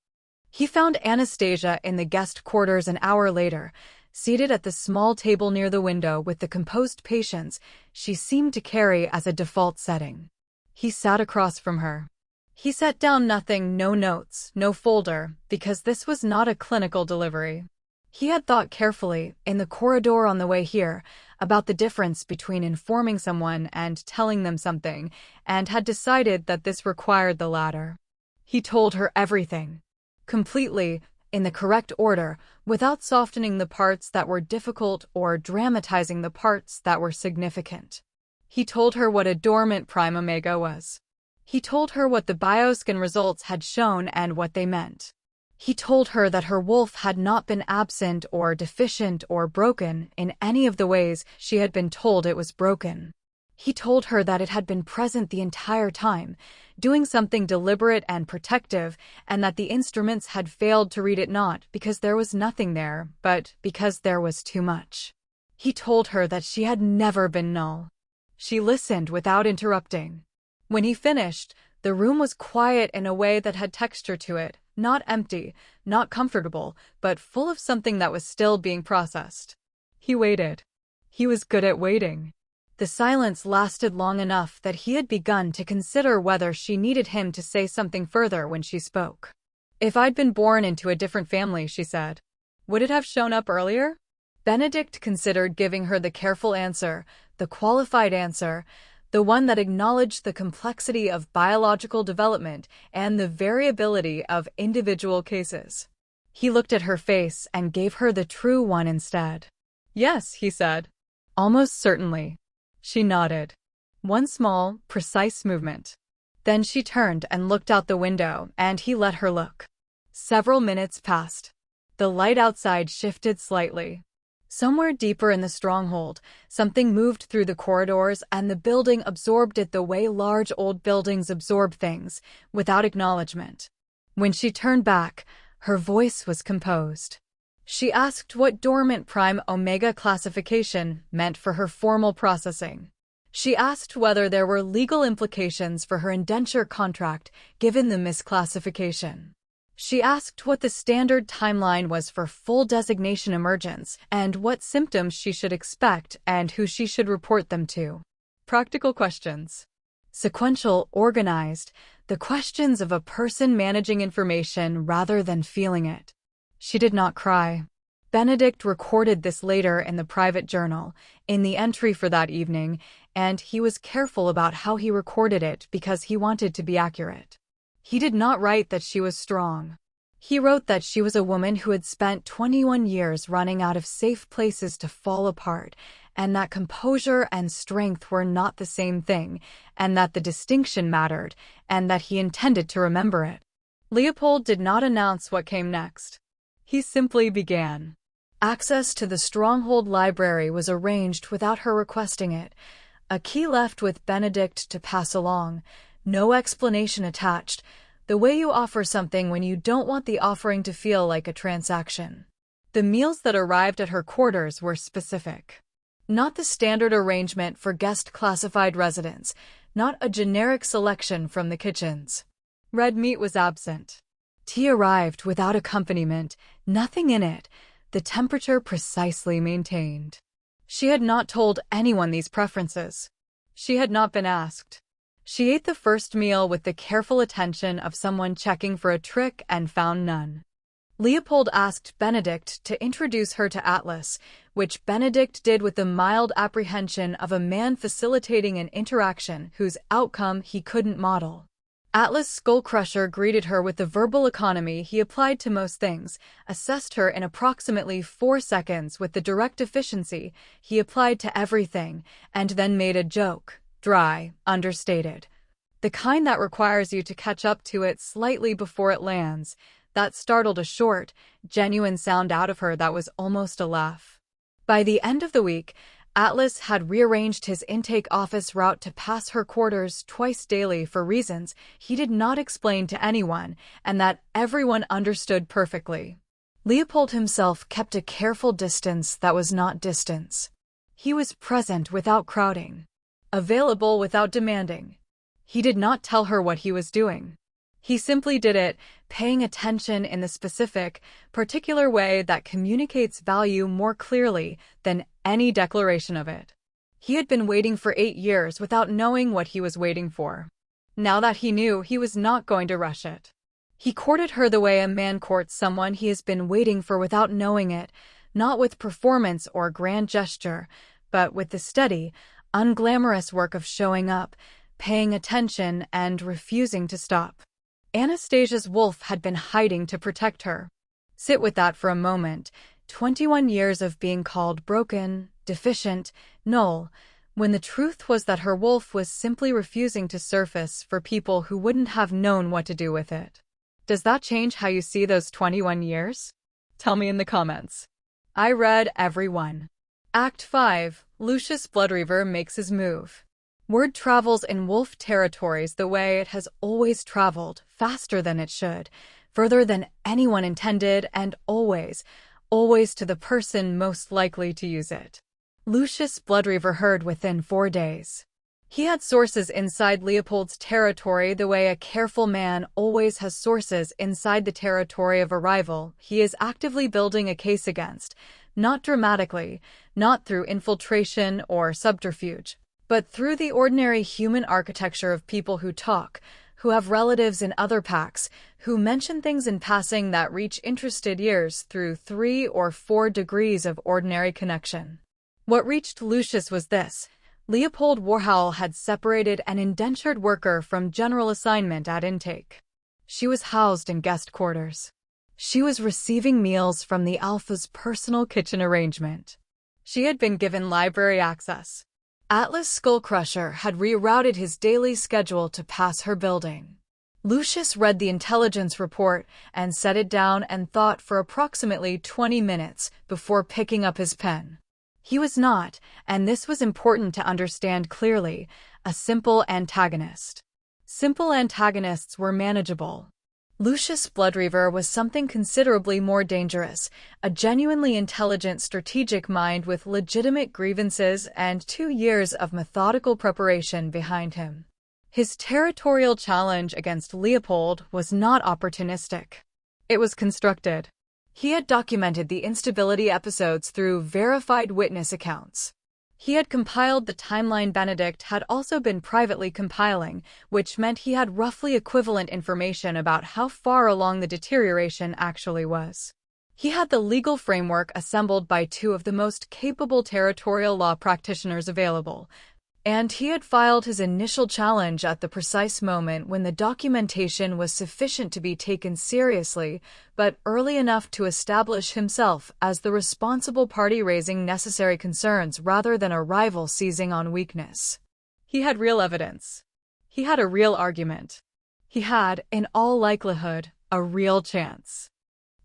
He found Anastasia in the guest quarters an hour later, seated at the small table near the window with the composed patience she seemed to carry as a default setting. He sat across from her. He set down nothing, no notes, no folder, because this was not a clinical delivery. He had thought carefully, in the corridor on the way here, about the difference between informing someone and telling them something, and had decided that this required the latter. He told her everything. Completely, in the correct order, without softening the parts that were difficult or dramatizing the parts that were significant. He told her what a dormant prime omega was. He told her what the bioscan results had shown and what they meant. He told her that her wolf had not been absent or deficient or broken in any of the ways she had been told it was broken. He told her that it had been present the entire time, doing something deliberate and protective, and that the instruments had failed to read it not because there was nothing there, but because there was too much. He told her that she had never been Null. She listened without interrupting. When he finished, the room was quiet in a way that had texture to it, not empty, not comfortable, but full of something that was still being processed. He waited. He was good at waiting. The silence lasted long enough that he had begun to consider whether she needed him to say something further when she spoke. "If I'd been born into a different family," she said, "would it have shown up earlier?" Benedict considered giving her the careful answer, the qualified answer, the one that acknowledged the complexity of biological development and the variability of individual cases. He looked at her face and gave her the true one instead. "Yes," he said. "Almost certainly." She nodded. One small, precise movement. Then she turned and looked out the window, and he let her look. Several minutes passed. The light outside shifted slightly. Somewhere deeper in the stronghold, something moved through the corridors and the building absorbed it the way large old buildings absorb things, without acknowledgement. When she turned back, her voice was composed. She asked what dormant prime omega classification meant for her formal processing. She asked whether there were legal implications for her indenture contract given the misclassification. She asked what the standard timeline was for full designation emergence and what symptoms she should expect and who she should report them to. Practical questions. Sequential, organized, the questions of a person managing information rather than feeling it. She did not cry. Benedict recorded this later in the private journal, in the entry for that evening, and he was careful about how he recorded it because he wanted to be accurate. He did not write that she was strong. He wrote that she was a woman who had spent 21 years running out of safe places to fall apart, and that composure and strength were not the same thing, and that the distinction mattered, and that he intended to remember it. Leopold did not announce what came next. He simply began. Access to the Stronghold library was arranged without her requesting it, a key left with Benedict to pass along, no explanation attached, the way you offer something when you don't want the offering to feel like a transaction. The meals that arrived at her quarters were specific. Not the standard arrangement for guest-classified residents, not a generic selection from the kitchens. Red meat was absent. Tea arrived without accompaniment, nothing in it, the temperature precisely maintained. She had not told anyone these preferences. She had not been asked. She ate the first meal with the careful attention of someone checking for a trick and found none. Leopold asked Benedict to introduce her to Atlas, which Benedict did with the mild apprehension of a man facilitating an interaction whose outcome he couldn't model. Atlas Skullcrusher greeted her with the verbal economy he applied to most things, assessed her in approximately 4 seconds with the direct efficiency he applied to everything, and then made a joke, dry, understated. The kind that requires you to catch up to it slightly before it lands, that startled a short, genuine sound out of her that was almost a laugh. By the end of the week, Atlas had rearranged his intake office route to pass her quarters twice daily for reasons he did not explain to anyone and that everyone understood perfectly. Leopold himself kept a careful distance that was not distance. He was present without crowding, available without demanding. He did not tell her what he was doing. He simply did it, paying attention in the specific, particular way that communicates value more clearly than any declaration of it. He had been waiting for 8 years without knowing what he was waiting for. Now that he knew, he was not going to rush it. He courted her the way a man courts someone he has been waiting for without knowing it, not with performance or grand gesture, but with the steady, unglamorous work of showing up, paying attention, and refusing to stop. Anastasia's wolf had been hiding to protect her. Sit with that for a moment. 21 years of being called broken, deficient, null, when the truth was that her wolf was simply refusing to surface for people who wouldn't have known what to do with it. Does that change how you see those 21 years? Tell me in the comments. I read every one. Act 5. Lucius Bloodreaver makes his move. Word travels in wolf territories the way it has always traveled, faster than it should, further than anyone intended, and always to the person most likely to use it. Lucius Bloodreaver heard within 4 days. He had sources inside Leopold's territory the way a careful man always has sources inside the territory of a rival he is actively building a case against, not dramatically, not through infiltration or subterfuge, but through the ordinary human architecture of people who talk, who have relatives in other packs, who mention things in passing that reach interested ears through 3 or 4 degrees of ordinary connection. What reached Lucius was this. Leopold Warhowl had separated an indentured worker from general assignment at intake. She was housed in guest quarters. She was receiving meals from the Alpha's personal kitchen arrangement. She had been given library access. Atlas Skullcrusher had rerouted his daily schedule to pass her building. Lucius read the intelligence report and set it down and thought for approximately 20 minutes before picking up his pen. He was not, and this was important to understand clearly, a simple antagonist. Simple antagonists were manageable. Lucius Bloodreaver was something considerably more dangerous, a genuinely intelligent strategic mind with legitimate grievances and 2 years of methodical preparation behind him. His territorial challenge against Leopold was not opportunistic. It was constructed. He had documented the instability episodes through verified witness accounts. He had compiled the timeline Benedict had also been privately compiling, which meant he had roughly equivalent information about how far along the deterioration actually was. He had the legal framework assembled by 2 of the most capable territorial law practitioners available, and he had filed his initial challenge at the precise moment when the documentation was sufficient to be taken seriously, but early enough to establish himself as the responsible party raising necessary concerns rather than a rival seizing on weakness. He had real evidence. He had a real argument. He had, in all likelihood, a real chance.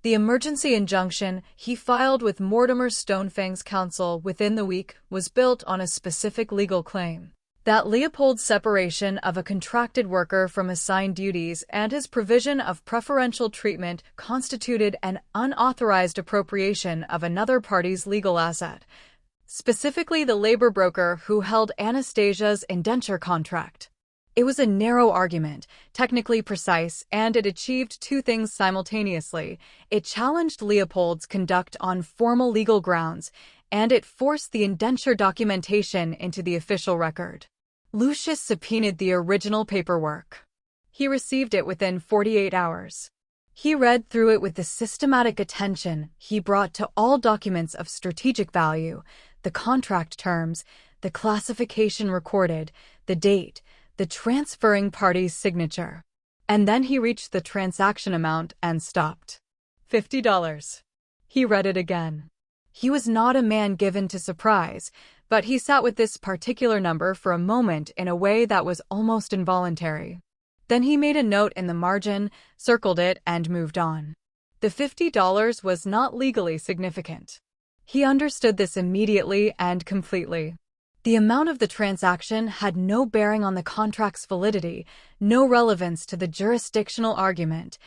The emergency injunction he filed with Mortimer Stonefang's counsel within the week was built on a specific legal claim that Leopold's separation of a contracted worker from assigned duties and his provision of preferential treatment constituted an unauthorized appropriation of another party's legal asset, specifically the labor broker who held Anastasia's indenture contract. It was a narrow argument, technically precise, and it achieved 2 things simultaneously. It challenged Leopold's conduct on formal legal grounds, and it forced the indenture documentation into the official record. Lucius subpoenaed the original paperwork. He received it within 48 hours. He read through it with the systematic attention he brought to all documents of strategic value, the contract terms, the classification recorded, the date, the transferring party's signature. And then he reached the transaction amount and stopped. $50. He read it again. He was not a man given to surprise, but he sat with this particular number for a moment in a way that was almost involuntary. Then he made a note in the margin, circled it, and moved on. The $50 was not legally significant. He understood this immediately and completely. The amount of the transaction had no bearing on the contract's validity, no relevance to the jurisdictional argument,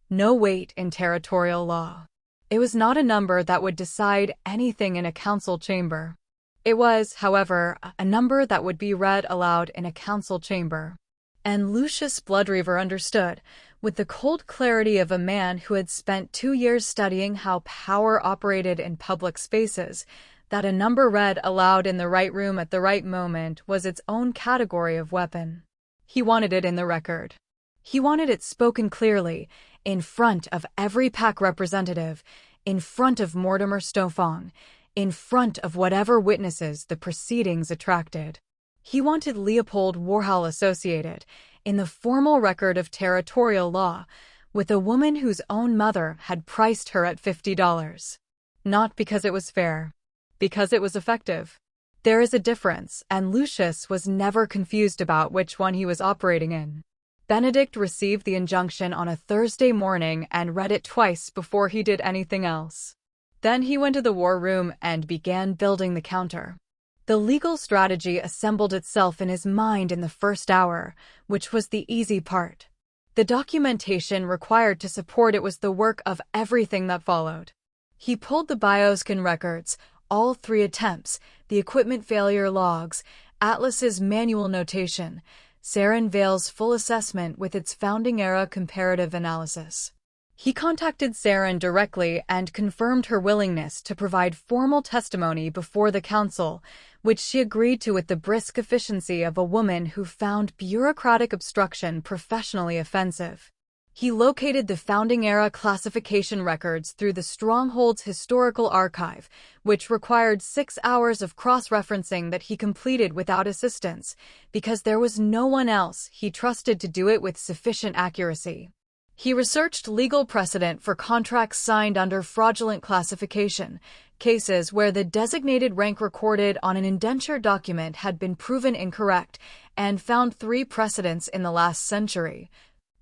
no weight in territorial law. It was not a number that would decide anything in a council chamber. It was, however, a number that would be read aloud in a council chamber. And Lucius Bloodreaver understood, with the cold clarity of a man who had spent 2 years studying how power operated in public spaces, that a number read aloud in the right room at the right moment was its own category of weapon. He wanted it in the record. He wanted it spoken clearly, in front of every pack representative, in front of Mortimer Stofong, in front of whatever witnesses the proceedings attracted. He wanted Leopold Warhowl associated, in the formal record of territorial law, with a woman whose own mother had priced her at $50. Not because it was fair. Because it was effective. There is a difference, and Lucius was never confused about which one he was operating in. Benedict received the injunction on a Thursday morning and read it twice before he did anything else. Then he went to the war room and began building the counter. The legal strategy assembled itself in his mind in the first hour, which was the easy part. The documentation required to support it was the work of everything that followed. He pulled the bioscan records, all 3 attempts, the equipment failure logs, Atlas's manual notation, Sarin Vale's full assessment with its founding-era comparative analysis. He contacted Sarin directly and confirmed her willingness to provide formal testimony before the council, which she agreed to with the brisk efficiency of a woman who found bureaucratic obstruction professionally offensive. He located the founding-era classification records through the Stronghold's historical archive, which required 6 hours of cross-referencing that he completed without assistance, because there was no one else he trusted to do it with sufficient accuracy. He researched legal precedent for contracts signed under fraudulent classification, cases where the designated rank recorded on an indenture document had been proven incorrect, and found 3 precedents in the last century.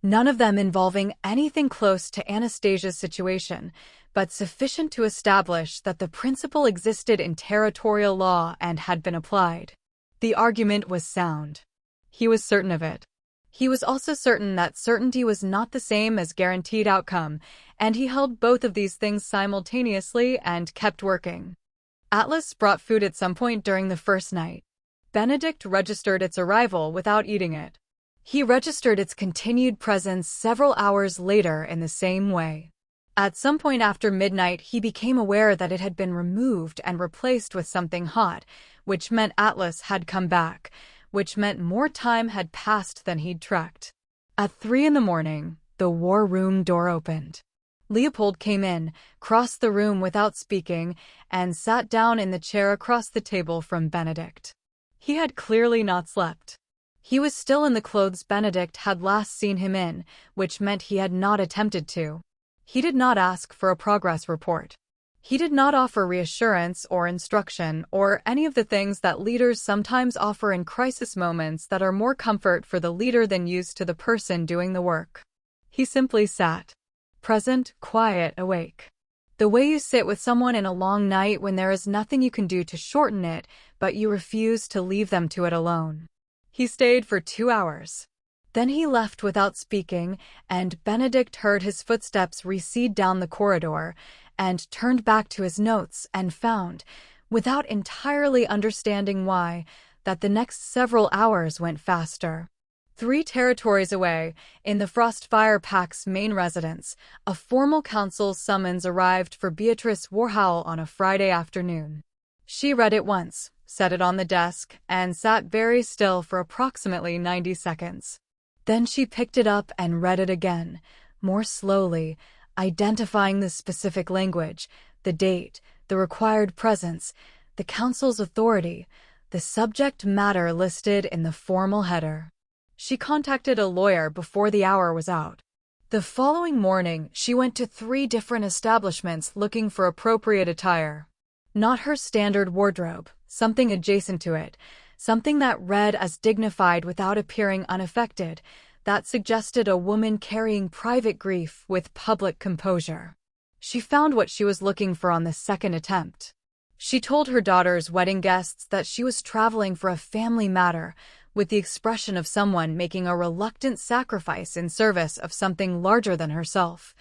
None of them involving anything close to Anastasia's situation, but sufficient to establish that the principle existed in territorial law and had been applied. The argument was sound. He was certain of it. He was also certain that certainty was not the same as guaranteed outcome, and he held both of these things simultaneously and kept working. Atlas brought food at some point during the first night. Benedict registered its arrival without eating it. He registered its continued presence several hours later in the same way. At some point after midnight, he became aware that it had been removed and replaced with something hot, which meant Atlas had come back, which meant more time had passed than he'd tracked. At 3 a.m, the war room door opened. Leopold came in, crossed the room without speaking, and sat down in the chair across the table from Benedict. He had clearly not slept. He was still in the clothes Benedict had last seen him in, which meant he had not attempted to. He did not ask for a progress report. He did not offer reassurance or instruction or any of the things that leaders sometimes offer in crisis moments that are more comfort for the leader than use to the person doing the work. He simply sat. Present, quiet, awake. The way you sit with someone in a long night when there is nothing you can do to shorten it, but you refuse to leave them to it alone. He stayed for 2 hours. Then he left without speaking, and Benedict heard his footsteps recede down the corridor, and turned back to his notes and found, without entirely understanding why, that the next several hours went faster. 3 territories away, in the Frostfire Pack's main residence, a formal council summons arrived for Beatrice Warhowl on a Friday afternoon. She read it once, set it on the desk, and sat very still for approximately 90 seconds. Then she picked it up and read it again, more slowly, identifying the specific language, the date, the required presence, the council's authority, the subject matter listed in the formal header. She contacted a lawyer before the hour was out. The following morning, she went to 3 different establishments looking for appropriate attire. Not her standard wardrobe, something adjacent to it, something that read as dignified without appearing unaffected, that suggested a woman carrying private grief with public composure. She found what she was looking for on the second attempt. She told her daughter's wedding guests that she was traveling for a family matter, with the expression of someone making a reluctant sacrifice in service of something larger than herself,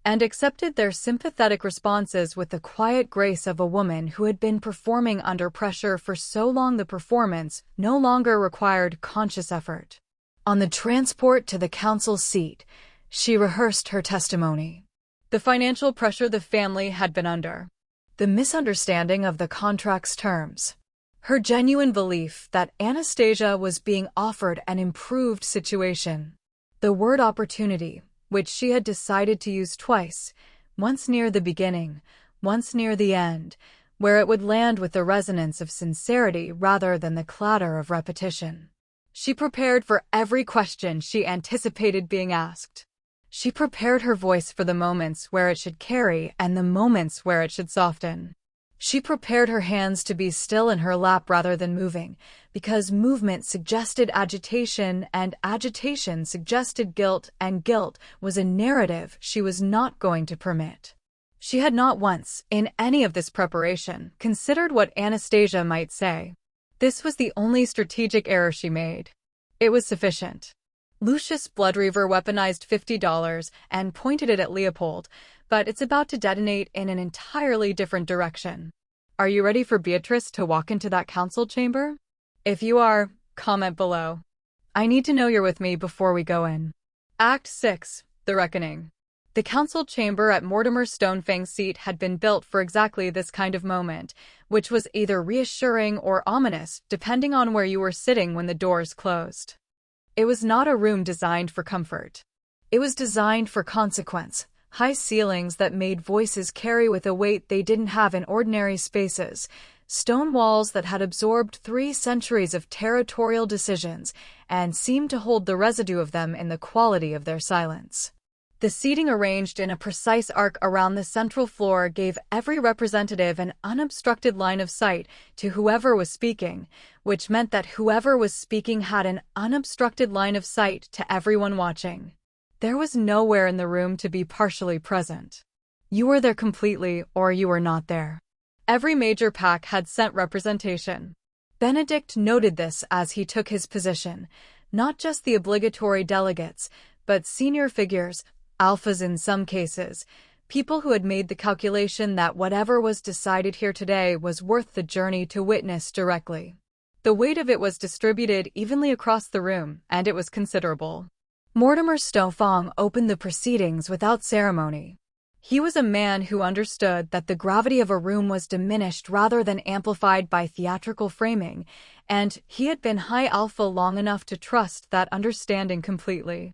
and accepted their sympathetic responses with the quiet grace of a woman who had been performing under pressure for so long the performance no longer required conscious effort. On the transport to the council's seat, she rehearsed her testimony. The financial pressure the family had been under, the misunderstanding of the contract's terms, her genuine belief that Anastasia was being offered an improved situation, the word opportunity, which she had decided to use twice, once near the beginning, once near the end, where it would land with the resonance of sincerity rather than the clatter of repetition. She prepared for every question she anticipated being asked. She prepared her voice for the moments where it should carry and the moments where it should soften. She prepared her hands to be still in her lap rather than moving, because movement suggested agitation and agitation suggested guilt, and guilt was a narrative she was not going to permit. She had not once, in any of this preparation, considered what Anastasia might say. This was the only strategic error she made. It was sufficient. Lucius Bloodreaver weaponized $50 and pointed it at Leopold, but it's about to detonate in an entirely different direction. Are you ready for Beatrice to walk into that council chamber? If you are, comment below. I need to know you're with me before we go in. Act 6, The Reckoning. The council chamber at Mortimer Stonefang's seat had been built for exactly this kind of moment, which was either reassuring or ominous, depending on where you were sitting when the doors closed. It was not a room designed for comfort. It was designed for consequence, high ceilings that made voices carry with a weight they didn't have in ordinary spaces, stone walls that had absorbed 3 centuries of territorial decisions and seemed to hold the residue of them in the quality of their silence. The seating arranged in a precise arc around the central floor gave every representative an unobstructed line of sight to whoever was speaking, which meant that whoever was speaking had an unobstructed line of sight to everyone watching. There was nowhere in the room to be partially present. You were there completely, or you were not there. Every major pack had sent representation. Benedict noted this as he took his position, not just the obligatory delegates, but senior figures, alphas in some cases, people who had made the calculation that whatever was decided here today was worth the journey to witness directly. The weight of it was distributed evenly across the room, and it was considerable. Mortimer Stonefang opened the proceedings without ceremony. He was a man who understood that the gravity of a room was diminished rather than amplified by theatrical framing, and he had been high alpha long enough to trust that understanding completely.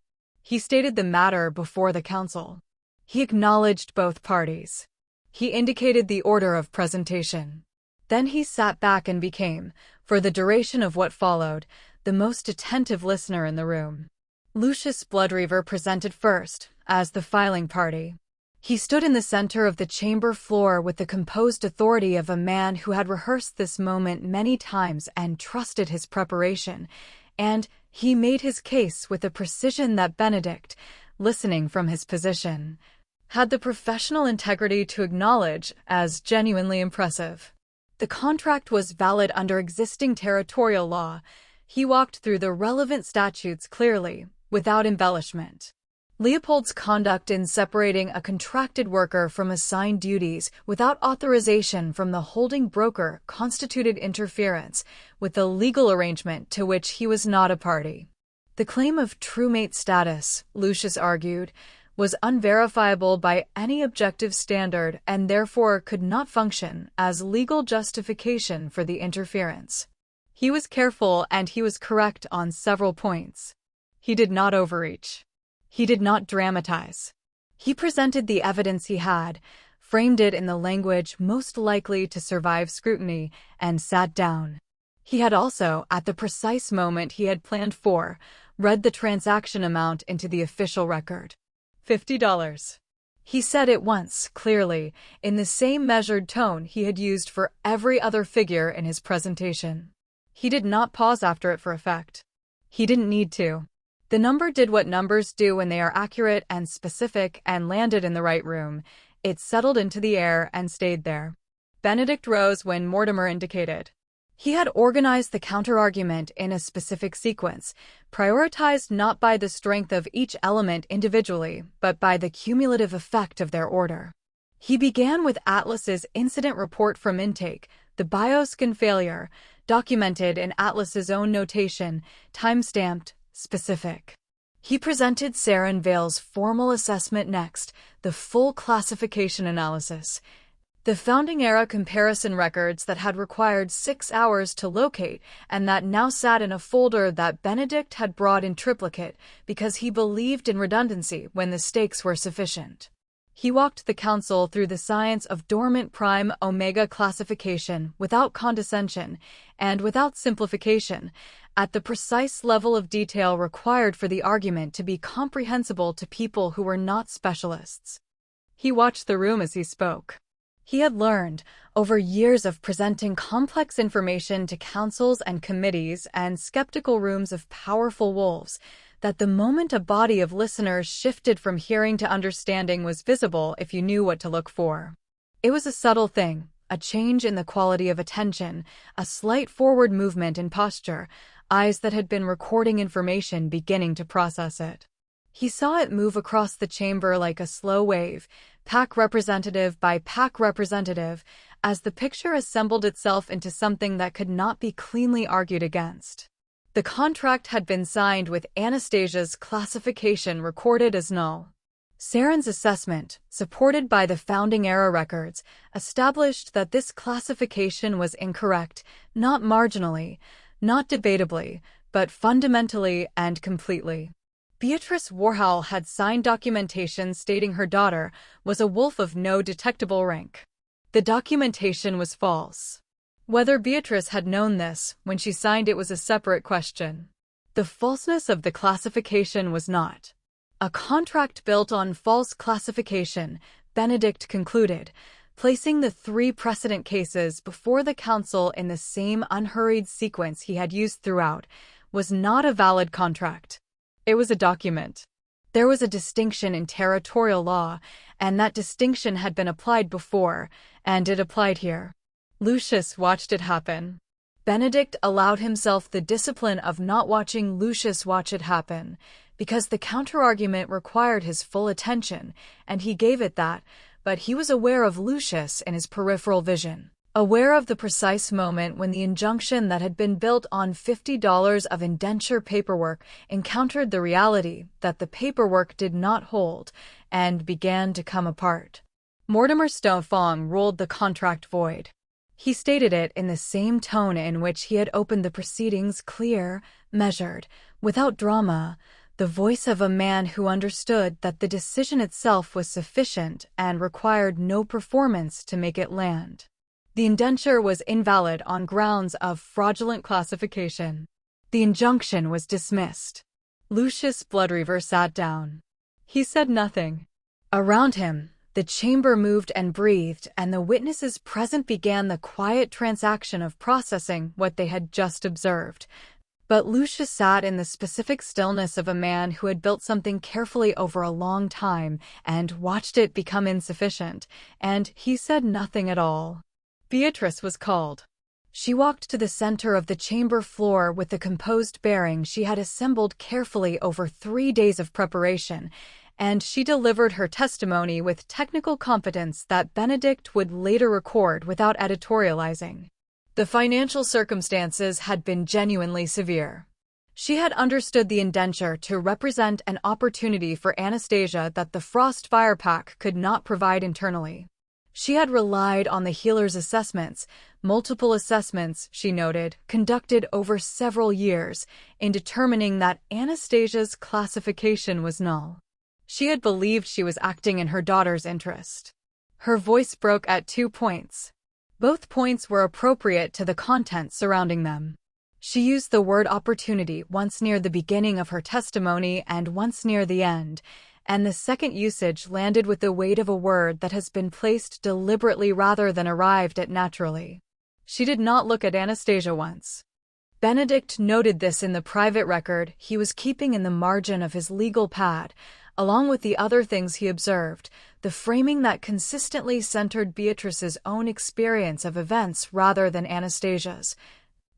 He stated the matter before the council. He acknowledged both parties. He indicated the order of presentation. Then he sat back and became, for the duration of what followed, the most attentive listener in the room. Lucius Bloodreaver presented first, as the filing party. He stood in the center of the chamber floor with the composed authority of a man who had rehearsed this moment many times and trusted his preparation, and he made his case with a precision that Benedict, listening from his position, had the professional integrity to acknowledge as genuinely impressive. The contract was valid under existing territorial law. He walked through the relevant statutes clearly, without embellishment. Leopold's conduct in separating a contracted worker from assigned duties without authorization from the holding broker constituted interference with the legal arrangement to which he was not a party. The claim of true mate status, Lucius argued, was unverifiable by any objective standard and therefore could not function as legal justification for the interference. He was careful and he was correct on several points. He did not overreach. He did not dramatize. He presented the evidence he had, framed it in the language most likely to survive scrutiny, and sat down. He had also, at the precise moment he had planned for, read the transaction amount into the official record. $50. He said it once, clearly, in the same measured tone he had used for every other figure in his presentation. He did not pause after it for effect. He didn't need to. The number did what numbers do when they are accurate and specific and landed in the right room. It settled into the air and stayed there. Benedict rose when Mortimer indicated. He had organized the counterargument in a specific sequence, prioritized not by the strength of each element individually, but by the cumulative effect of their order. He began with Atlas's incident report from intake, the bioscan failure, documented in Atlas's own notation, time-stamped, specific. He presented Saren Vale's formal assessment next, the full classification analysis. The founding-era comparison records that had required 6 hours to locate and that now sat in a folder that Benedict had brought in triplicate because he believed in redundancy when the stakes were sufficient. He walked the council through the science of Dormant Prime Omega classification without condescension and without simplification, at the precise level of detail required for the argument to be comprehensible to people who were not specialists. He watched the room as he spoke. He had learned, over years of presenting complex information to councils and committees and skeptical rooms of powerful wolves, that the moment a body of listeners shifted from hearing to understanding was visible if you knew what to look for. It was a subtle thing, a change in the quality of attention, a slight forward movement in posture, eyes that had been recording information beginning to process it. He saw it move across the chamber like a slow wave, pack representative by pack representative, as the picture assembled itself into something that could not be cleanly argued against. The contract had been signed with Anastasia's classification recorded as null. Saren's assessment, supported by the founding-era records, established that this classification was incorrect, not marginally, not debatably, but fundamentally and completely. Beatrice Warhowl had signed documentation stating her daughter was a wolf of no detectable rank. The documentation was false. Whether Beatrice had known this when she signed it was a separate question. The falseness of the classification was not. A contract built on false classification, Benedict concluded, placing the 3 precedent cases before the council in the same unhurried sequence he had used throughout, was not a valid contract. It was a document. There was a distinction in territorial law, and that distinction had been applied before, and it applied here. Lucius watched it happen. Benedict allowed himself the discipline of not watching Lucius watch it happen, because the counterargument required his full attention, and he gave it that, but he was aware of Lucius in his peripheral vision. Aware of the precise moment when the injunction that had been built on $50 of indenture paperwork encountered the reality that the paperwork did not hold and began to come apart. Mortimer Stonefong ruled the contract void. He stated it in the same tone in which he had opened the proceedings, clear, measured, without drama, the voice of a man who understood that the decision itself was sufficient and required no performance to make it land. The indenture was invalid on grounds of fraudulent classification. The injunction was dismissed. Lucius Bloodreaver sat down. He said nothing. Around him, the chamber moved and breathed, and the witnesses present began the quiet transaction of processing what they had just observed. But Lucius sat in the specific stillness of a man who had built something carefully over a long time and watched it become insufficient, and he said nothing at all. Beatrice was called. She walked to the center of the chamber floor with the composed bearing she had assembled carefully over 3 days of preparation, and she delivered her testimony with technical competence that Benedict would later record without editorializing. The financial circumstances had been genuinely severe. She had understood the indenture to represent an opportunity for Anastasia that the Frostfire pack could not provide internally. She had relied on the healer's assessments, multiple assessments, she noted, conducted over several years, in determining that Anastasia's classification was null. She had believed she was acting in her daughter's interest. Her voice broke at 2 points. Both points were appropriate to the content surrounding them. She used the word opportunity once near the beginning of her testimony and once near the end, and the second usage landed with the weight of a word that has been placed deliberately rather than arrived at naturally. She did not look at Anastasia once. Benedict noted this in the private record he was keeping in the margin of his legal pad, along with the other things he observed, the framing that consistently centered Beatrice's own experience of events rather than Anastasia's.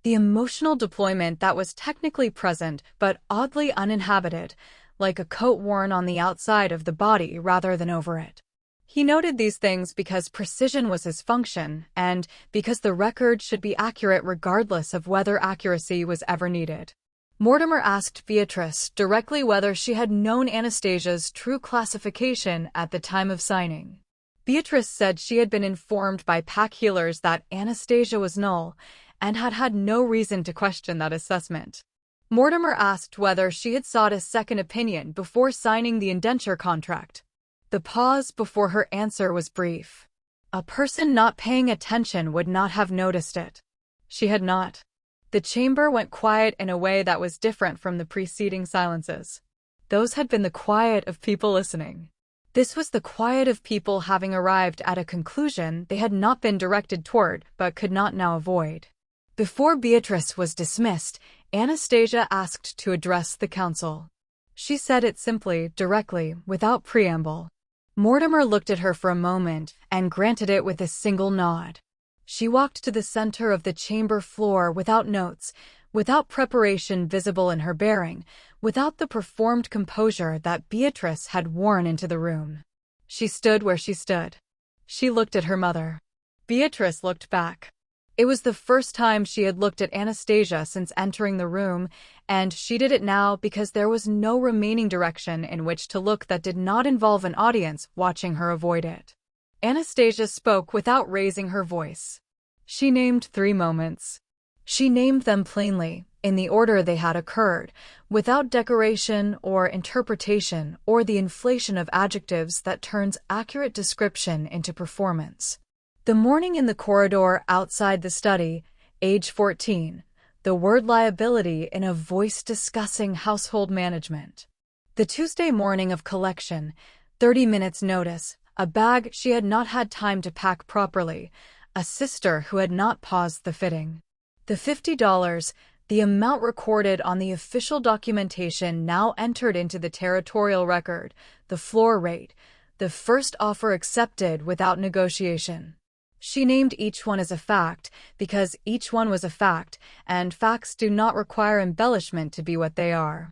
The emotional deployment that was technically present but oddly uninhabited, like a coat worn on the outside of the body rather than over it. He noted these things because precision was his function, and because the record should be accurate regardless of whether accuracy was ever needed. Mortimer asked Beatrice directly whether she had known Anastasia's true classification at the time of signing. Beatrice said she had been informed by pack healers that Anastasia was Null, and had had no reason to question that assessment. Mortimer asked whether she had sought a second opinion before signing the indenture contract. The pause before her answer was brief. A person not paying attention would not have noticed it. She had not. The chamber went quiet in a way that was different from the preceding silences. Those had been the quiet of people listening. This was the quiet of people having arrived at a conclusion they had not been directed toward but could not now avoid. Before Beatrice was dismissed, Anastasia asked to address the council. She said it simply, directly, without preamble. Mortimer looked at her for a moment and granted it with a single nod. She walked to the center of the chamber floor without notes, without preparation visible in her bearing, without the performed composure that Beatrice had worn into the room. She stood where she stood. She looked at her mother. Beatrice looked back. It was the first time she had looked at Anastasia since entering the room, and she did it now because there was no remaining direction in which to look that did not involve an audience watching her avoid it. Anastasia spoke without raising her voice. She named 3 moments. She named them plainly, in the order they had occurred, without decoration or interpretation or the inflation of adjectives that turns accurate description into performance. The morning in the corridor outside the study, age 14, the word liability in a voice discussing household management. The Tuesday morning of collection, 30 minutes notice, a bag she had not had time to pack properly, a sister who had not paused the fitting. The $50, the amount recorded on the official documentation now entered into the territorial record, the floor rate, the first offer accepted without negotiation. She named each one as a fact because each one was a fact, and facts do not require embellishment to be what they are.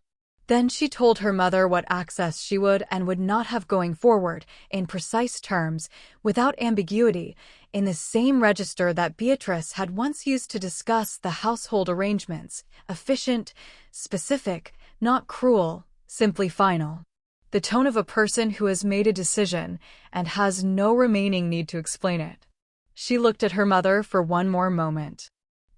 Then she told her mother what access she would and would not have going forward, in precise terms, without ambiguity, in the same register that Beatrice had once used to discuss the household arrangements, efficient, specific, not cruel, simply final. The tone of a person who has made a decision and has no remaining need to explain it. She looked at her mother for one more moment.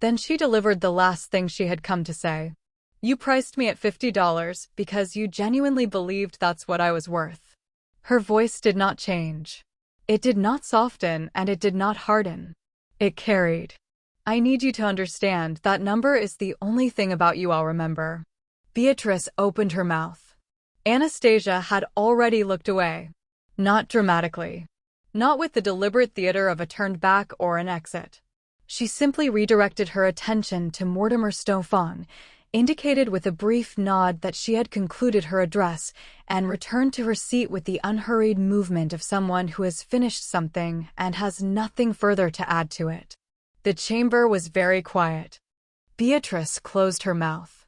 Then she delivered the last thing she had come to say. You priced me at $50 because you genuinely believed that's what I was worth. Her voice did not change. It did not soften and it did not harden. It carried. I need you to understand that number is the only thing about you I'll remember. Beatrice opened her mouth. Anastasia had already looked away. Not dramatically. Not with the deliberate theater of a turned back or an exit. She simply redirected her attention to Mortimer Stofan, indicated with a brief nod that she had concluded her address, and returned to her seat with the unhurried movement of someone who has finished something and has nothing further to add to it. The chamber was very quiet. Beatrice closed her mouth.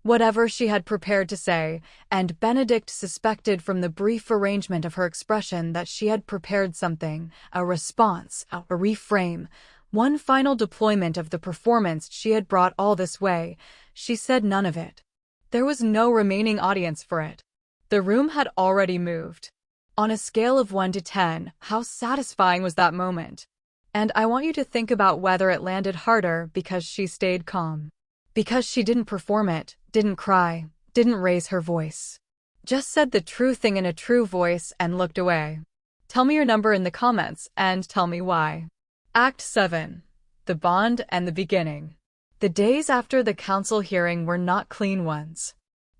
Whatever she had prepared to say, and Benedict suspected from the brief arrangement of her expression that she had prepared something, a response, a reframe, one final deployment of the performance she had brought all this way. She said none of it. There was no remaining audience for it. The room had already moved. On a scale of 1 to 10, how satisfying was that moment? And I want you to think about whether it landed harder because she stayed calm. Because she didn't perform it, didn't cry, didn't raise her voice. Just said the true thing in a true voice and looked away. Tell me your number in the comments and tell me why. Act 7. The Bond and the Beginning. The days after the council hearing were not clean ones.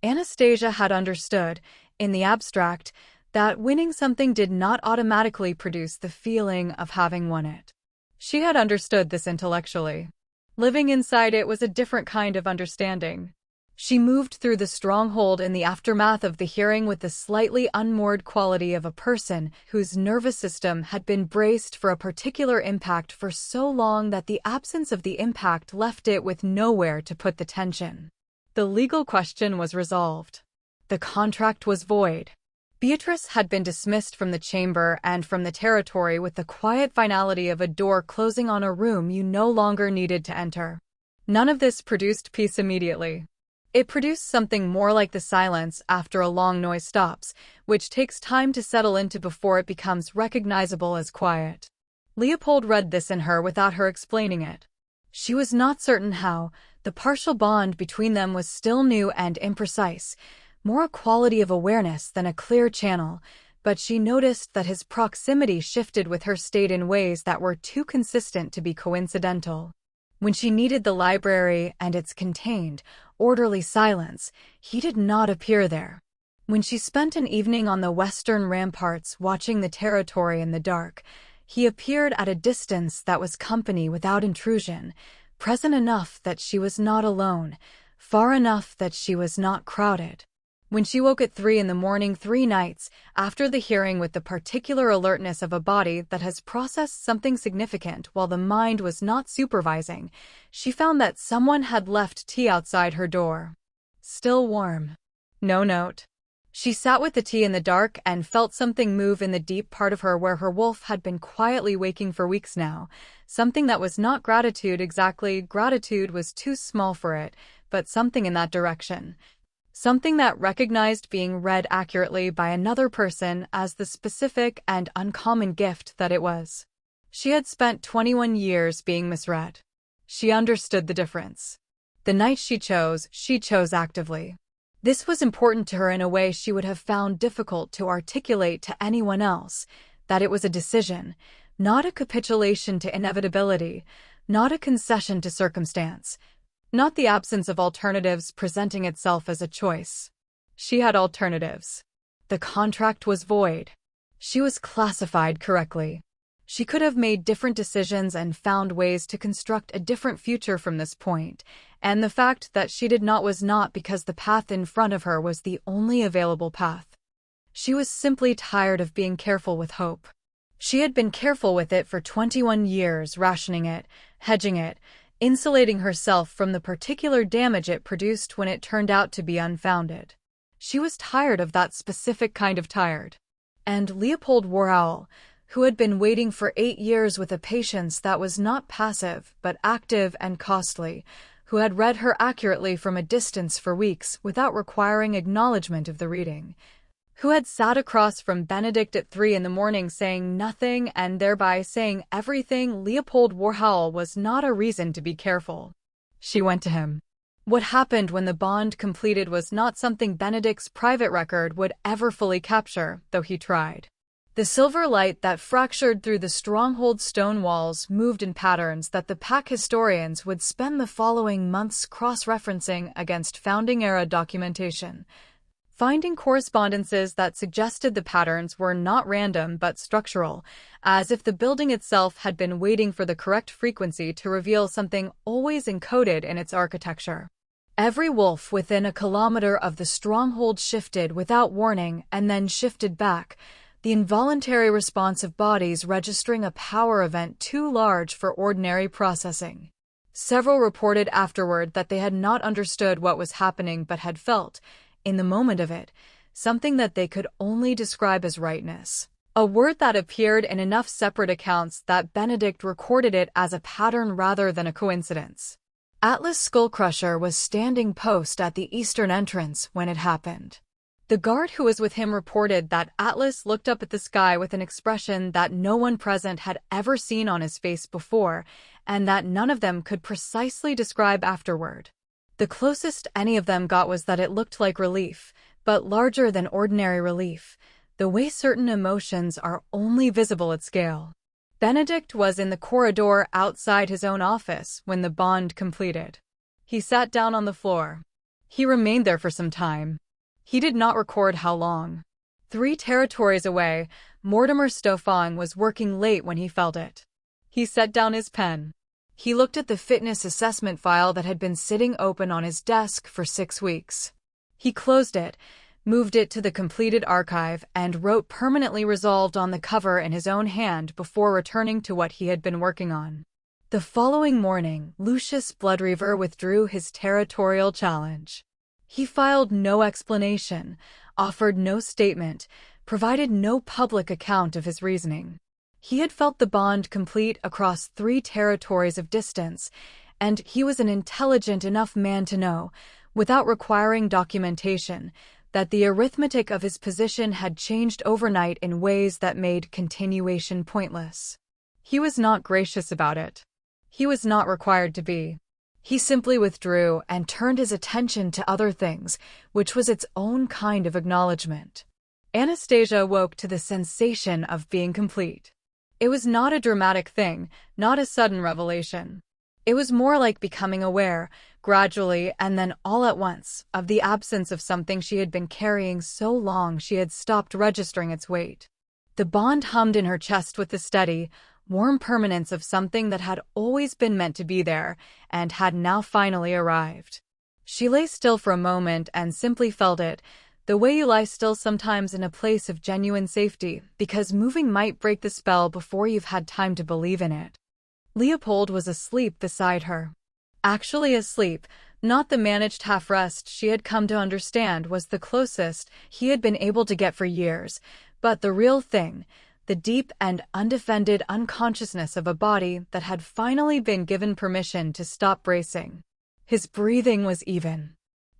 Anastasia had understood, in the abstract, that winning something did not automatically produce the feeling of having won it. She had understood this intellectually. Living inside it was a different kind of understanding. She moved through the stronghold in the aftermath of the hearing with the slightly unmoored quality of a person whose nervous system had been braced for a particular impact for so long that the absence of the impact left it with nowhere to put the tension. The legal question was resolved. The contract was void. Beatrice had been dismissed from the chamber and from the territory with the quiet finality of a door closing on a room you no longer needed to enter. None of this produced peace immediately. It produced something more like the silence after a long noise stops, which takes time to settle into before it becomes recognizable as quiet. Leopold read this in her without her explaining it. She was not certain how. The partial bond between them was still new and imprecise, more a quality of awareness than a clear channel, but she noticed that his proximity shifted with her state in ways that were too consistent to be coincidental. When she needed the library and its contained, orderly silence, he did not appear there. When she spent an evening on the western ramparts watching the territory in the dark, he appeared at a distance that was company without intrusion, present enough that she was not alone, far enough that she was not crowded. When she woke at 3 a.m. 3 nights, after the hearing with the particular alertness of a body that has processed something significant while the mind was not supervising, she found that someone had left tea outside her door. Still warm. No note. She sat with the tea in the dark and felt something move in the deep part of her where her wolf had been quietly waking for weeks now, something that was not gratitude exactly, gratitude was too small for it, but something in that direction. Something that recognized being read accurately by another person as the specific and uncommon gift that it was. She had spent 21 years being misread. She understood the difference. The night she chose actively. This was important to her in a way she would have found difficult to articulate to anyone else, that it was a decision, not a capitulation to inevitability, not a concession to circumstance, not the absence of alternatives presenting itself as a choice. She had alternatives. The contract was void. She was classified correctly. She could have made different decisions and found ways to construct a different future from this point, and the fact that she did not was not because the path in front of her was the only available path. She was simply tired of being careful with hope. She had been careful with it for 21 years, rationing it, hedging it, insulating herself from the particular damage it produced when it turned out to be unfounded. She was tired of that specific kind of tired. And Leopold Warhowl, who had been waiting for 8 years with a patience that was not passive but active and costly, who had read her accurately from a distance for weeks without requiring acknowledgement of the reading, who had sat across from Benedict at 3 a.m. saying nothing and thereby saying everything, Leopold Warhowl was not a reason to be careful. She went to him. What happened when the bond completed was not something Benedict's private record would ever fully capture, though he tried. The silver light that fractured through the stronghold stone walls moved in patterns that the pack historians would spend the following months cross-referencing against founding-era documentation, finding correspondences that suggested the patterns were not random but structural, as if the building itself had been waiting for the correct frequency to reveal something always encoded in its architecture. Every wolf within a kilometer of the stronghold shifted without warning and then shifted back, the involuntary response of bodies registering a power event too large for ordinary processing. Several reported afterward that they had not understood what was happening but had felt, in the moment of it, something that they could only describe as rightness. A word that appeared in enough separate accounts that Benedict recorded it as a pattern rather than a coincidence. Atlas Skullcrusher was standing post at the eastern entrance when it happened. The guard who was with him reported that Atlas looked up at the sky with an expression that no one present had ever seen on his face before, and that none of them could precisely describe afterward. The closest any of them got was that it looked like relief, but larger than ordinary relief, the way certain emotions are only visible at scale. Benedict was in the corridor outside his own office when the bond completed. He sat down on the floor. He remained there for some time. He did not record how long. 3 territories away, Mortimer Stofang was working late when he felt it. He set down his pen. He looked at the fitness assessment file that had been sitting open on his desk for 6 weeks. He closed it, moved it to the completed archive, and wrote permanently resolved on the cover in his own hand before returning to what he had been working on. The following morning, Lucius Bloodreaver withdrew his territorial challenge. He filed no explanation, offered no statement, provided no public account of his reasoning. He had felt the bond complete across 3 territories of distance, and he was an intelligent enough man to know, without requiring documentation, that the arithmetic of his position had changed overnight in ways that made continuation pointless. He was not gracious about it. He was not required to be. He simply withdrew and turned his attention to other things, which was its own kind of acknowledgement. Anastasia woke to the sensation of being complete. It was not a dramatic thing, not a sudden revelation. It was more like becoming aware, gradually and then all at once, of the absence of something she had been carrying so long she had stopped registering its weight. The bond hummed in her chest with the steady, warm permanence of something that had always been meant to be there and had now finally arrived. She lay still for a moment and simply felt it, the way you lie still sometimes in a place of genuine safety, because moving might break the spell before you've had time to believe in it. Leopold was asleep beside her. Actually asleep, not the managed half-rest she had come to understand was the closest he had been able to get for years, but the real thing, the deep and undefended unconsciousness of a body that had finally been given permission to stop bracing. His breathing was even.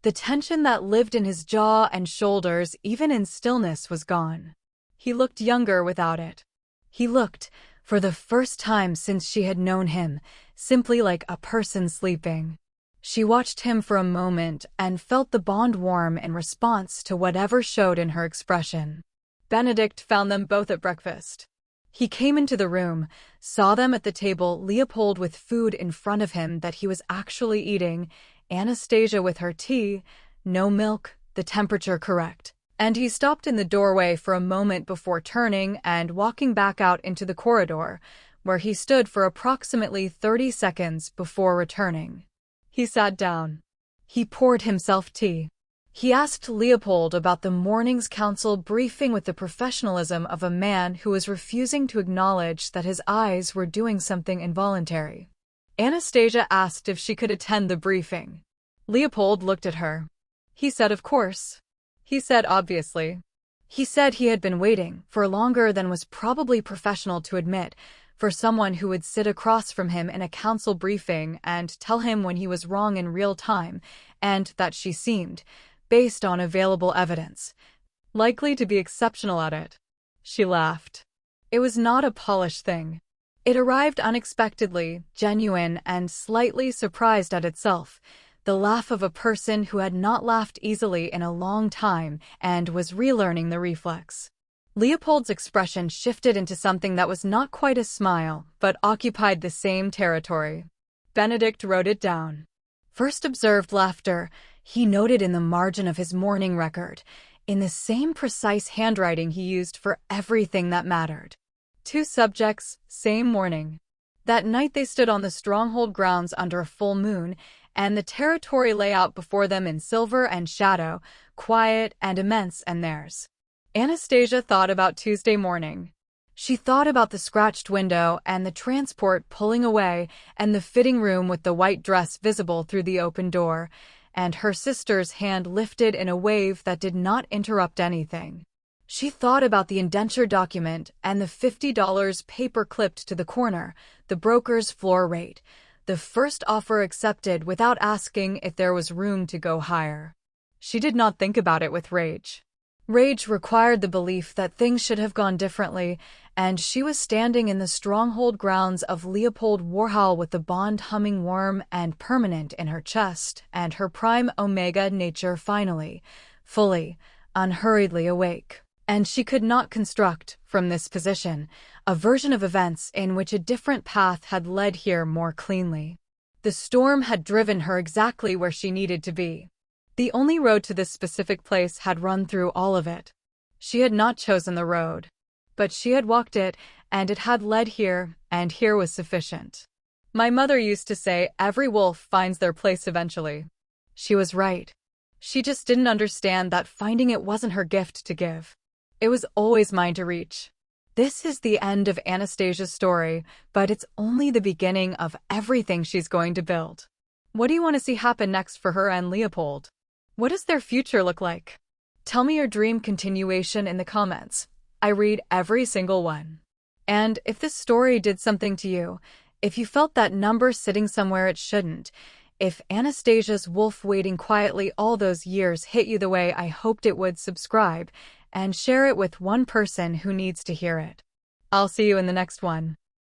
The tension that lived in his jaw and shoulders, even in stillness, was gone. He looked younger without it. He looked, for the first time since she had known him, simply like a person sleeping. She watched him for a moment and felt the bond warm in response to whatever showed in her expression. Benedict found them both at breakfast. He came into the room, saw them at the table, Leopold with food in front of him that he was actually eating, Anastasia with her tea, no milk, the temperature correct. And he stopped in the doorway for a moment before turning and walking back out into the corridor, where he stood for approximately 30 seconds before returning. He sat down. He poured himself tea. He asked Leopold about the morning's council briefing with the professionalism of a man who was refusing to acknowledge that his eyes were doing something involuntary. Anastasia asked if she could attend the briefing. Leopold looked at her. He said of course. He said obviously. He said he had been waiting for longer than was probably professional to admit, for someone who would sit across from him in a council briefing and tell him when he was wrong in real time, and that she seemed, based on available evidence, likely to be exceptional at it. She laughed. It was not a polished thing. It arrived unexpectedly, genuine, and slightly surprised at itself, the laugh of a person who had not laughed easily in a long time and was relearning the reflex. Leopold's expression shifted into something that was not quite a smile, but occupied the same territory. Benedict wrote it down. First observed laughter, he noted in the margin of his morning record, in the same precise handwriting he used for everything that mattered. 2 subjects, same morning. That night they stood on the stronghold grounds under a full moon, and the territory lay out before them in silver and shadow, quiet and immense, and theirs. Anastasia thought about Tuesday morning. She thought about the scratched window and the transport pulling away and the fitting room with the white dress visible through the open door, and her sister's hand lifted in a wave that did not interrupt anything. She thought about the indenture document and the $50 paper clipped to the corner, the broker's floor rate, the first offer accepted without asking if there was room to go higher. She did not think about it with rage. Rage required the belief that things should have gone differently, and she was standing in the stronghold grounds of Leopold Warhowl with the bond humming warm and permanent in her chest, and her prime omega nature finally, fully, unhurriedly awake. And she could not construct, from this position, a version of events in which a different path had led here more cleanly. The storm had driven her exactly where she needed to be. The only road to this specific place had run through all of it. She had not chosen the road, but she had walked it, and it had led here, and here was sufficient. My mother used to say every wolf finds their place eventually. She was right. She just didn't understand that finding it wasn't her gift to give. It was always mine to reach. This is the end of Anastasia's story, but it's only the beginning of everything she's going to build. What do you want to see happen next for her and Leopold? What does their future look like? Tell me your dream continuation in the comments. I read every single one. And if this story did something to you, if you felt that number sitting somewhere it shouldn't, if Anastasia's wolf waiting quietly all those years hit you the way I hoped it would, subscribe and share it with one person who needs to hear it. I'll see you in the next one.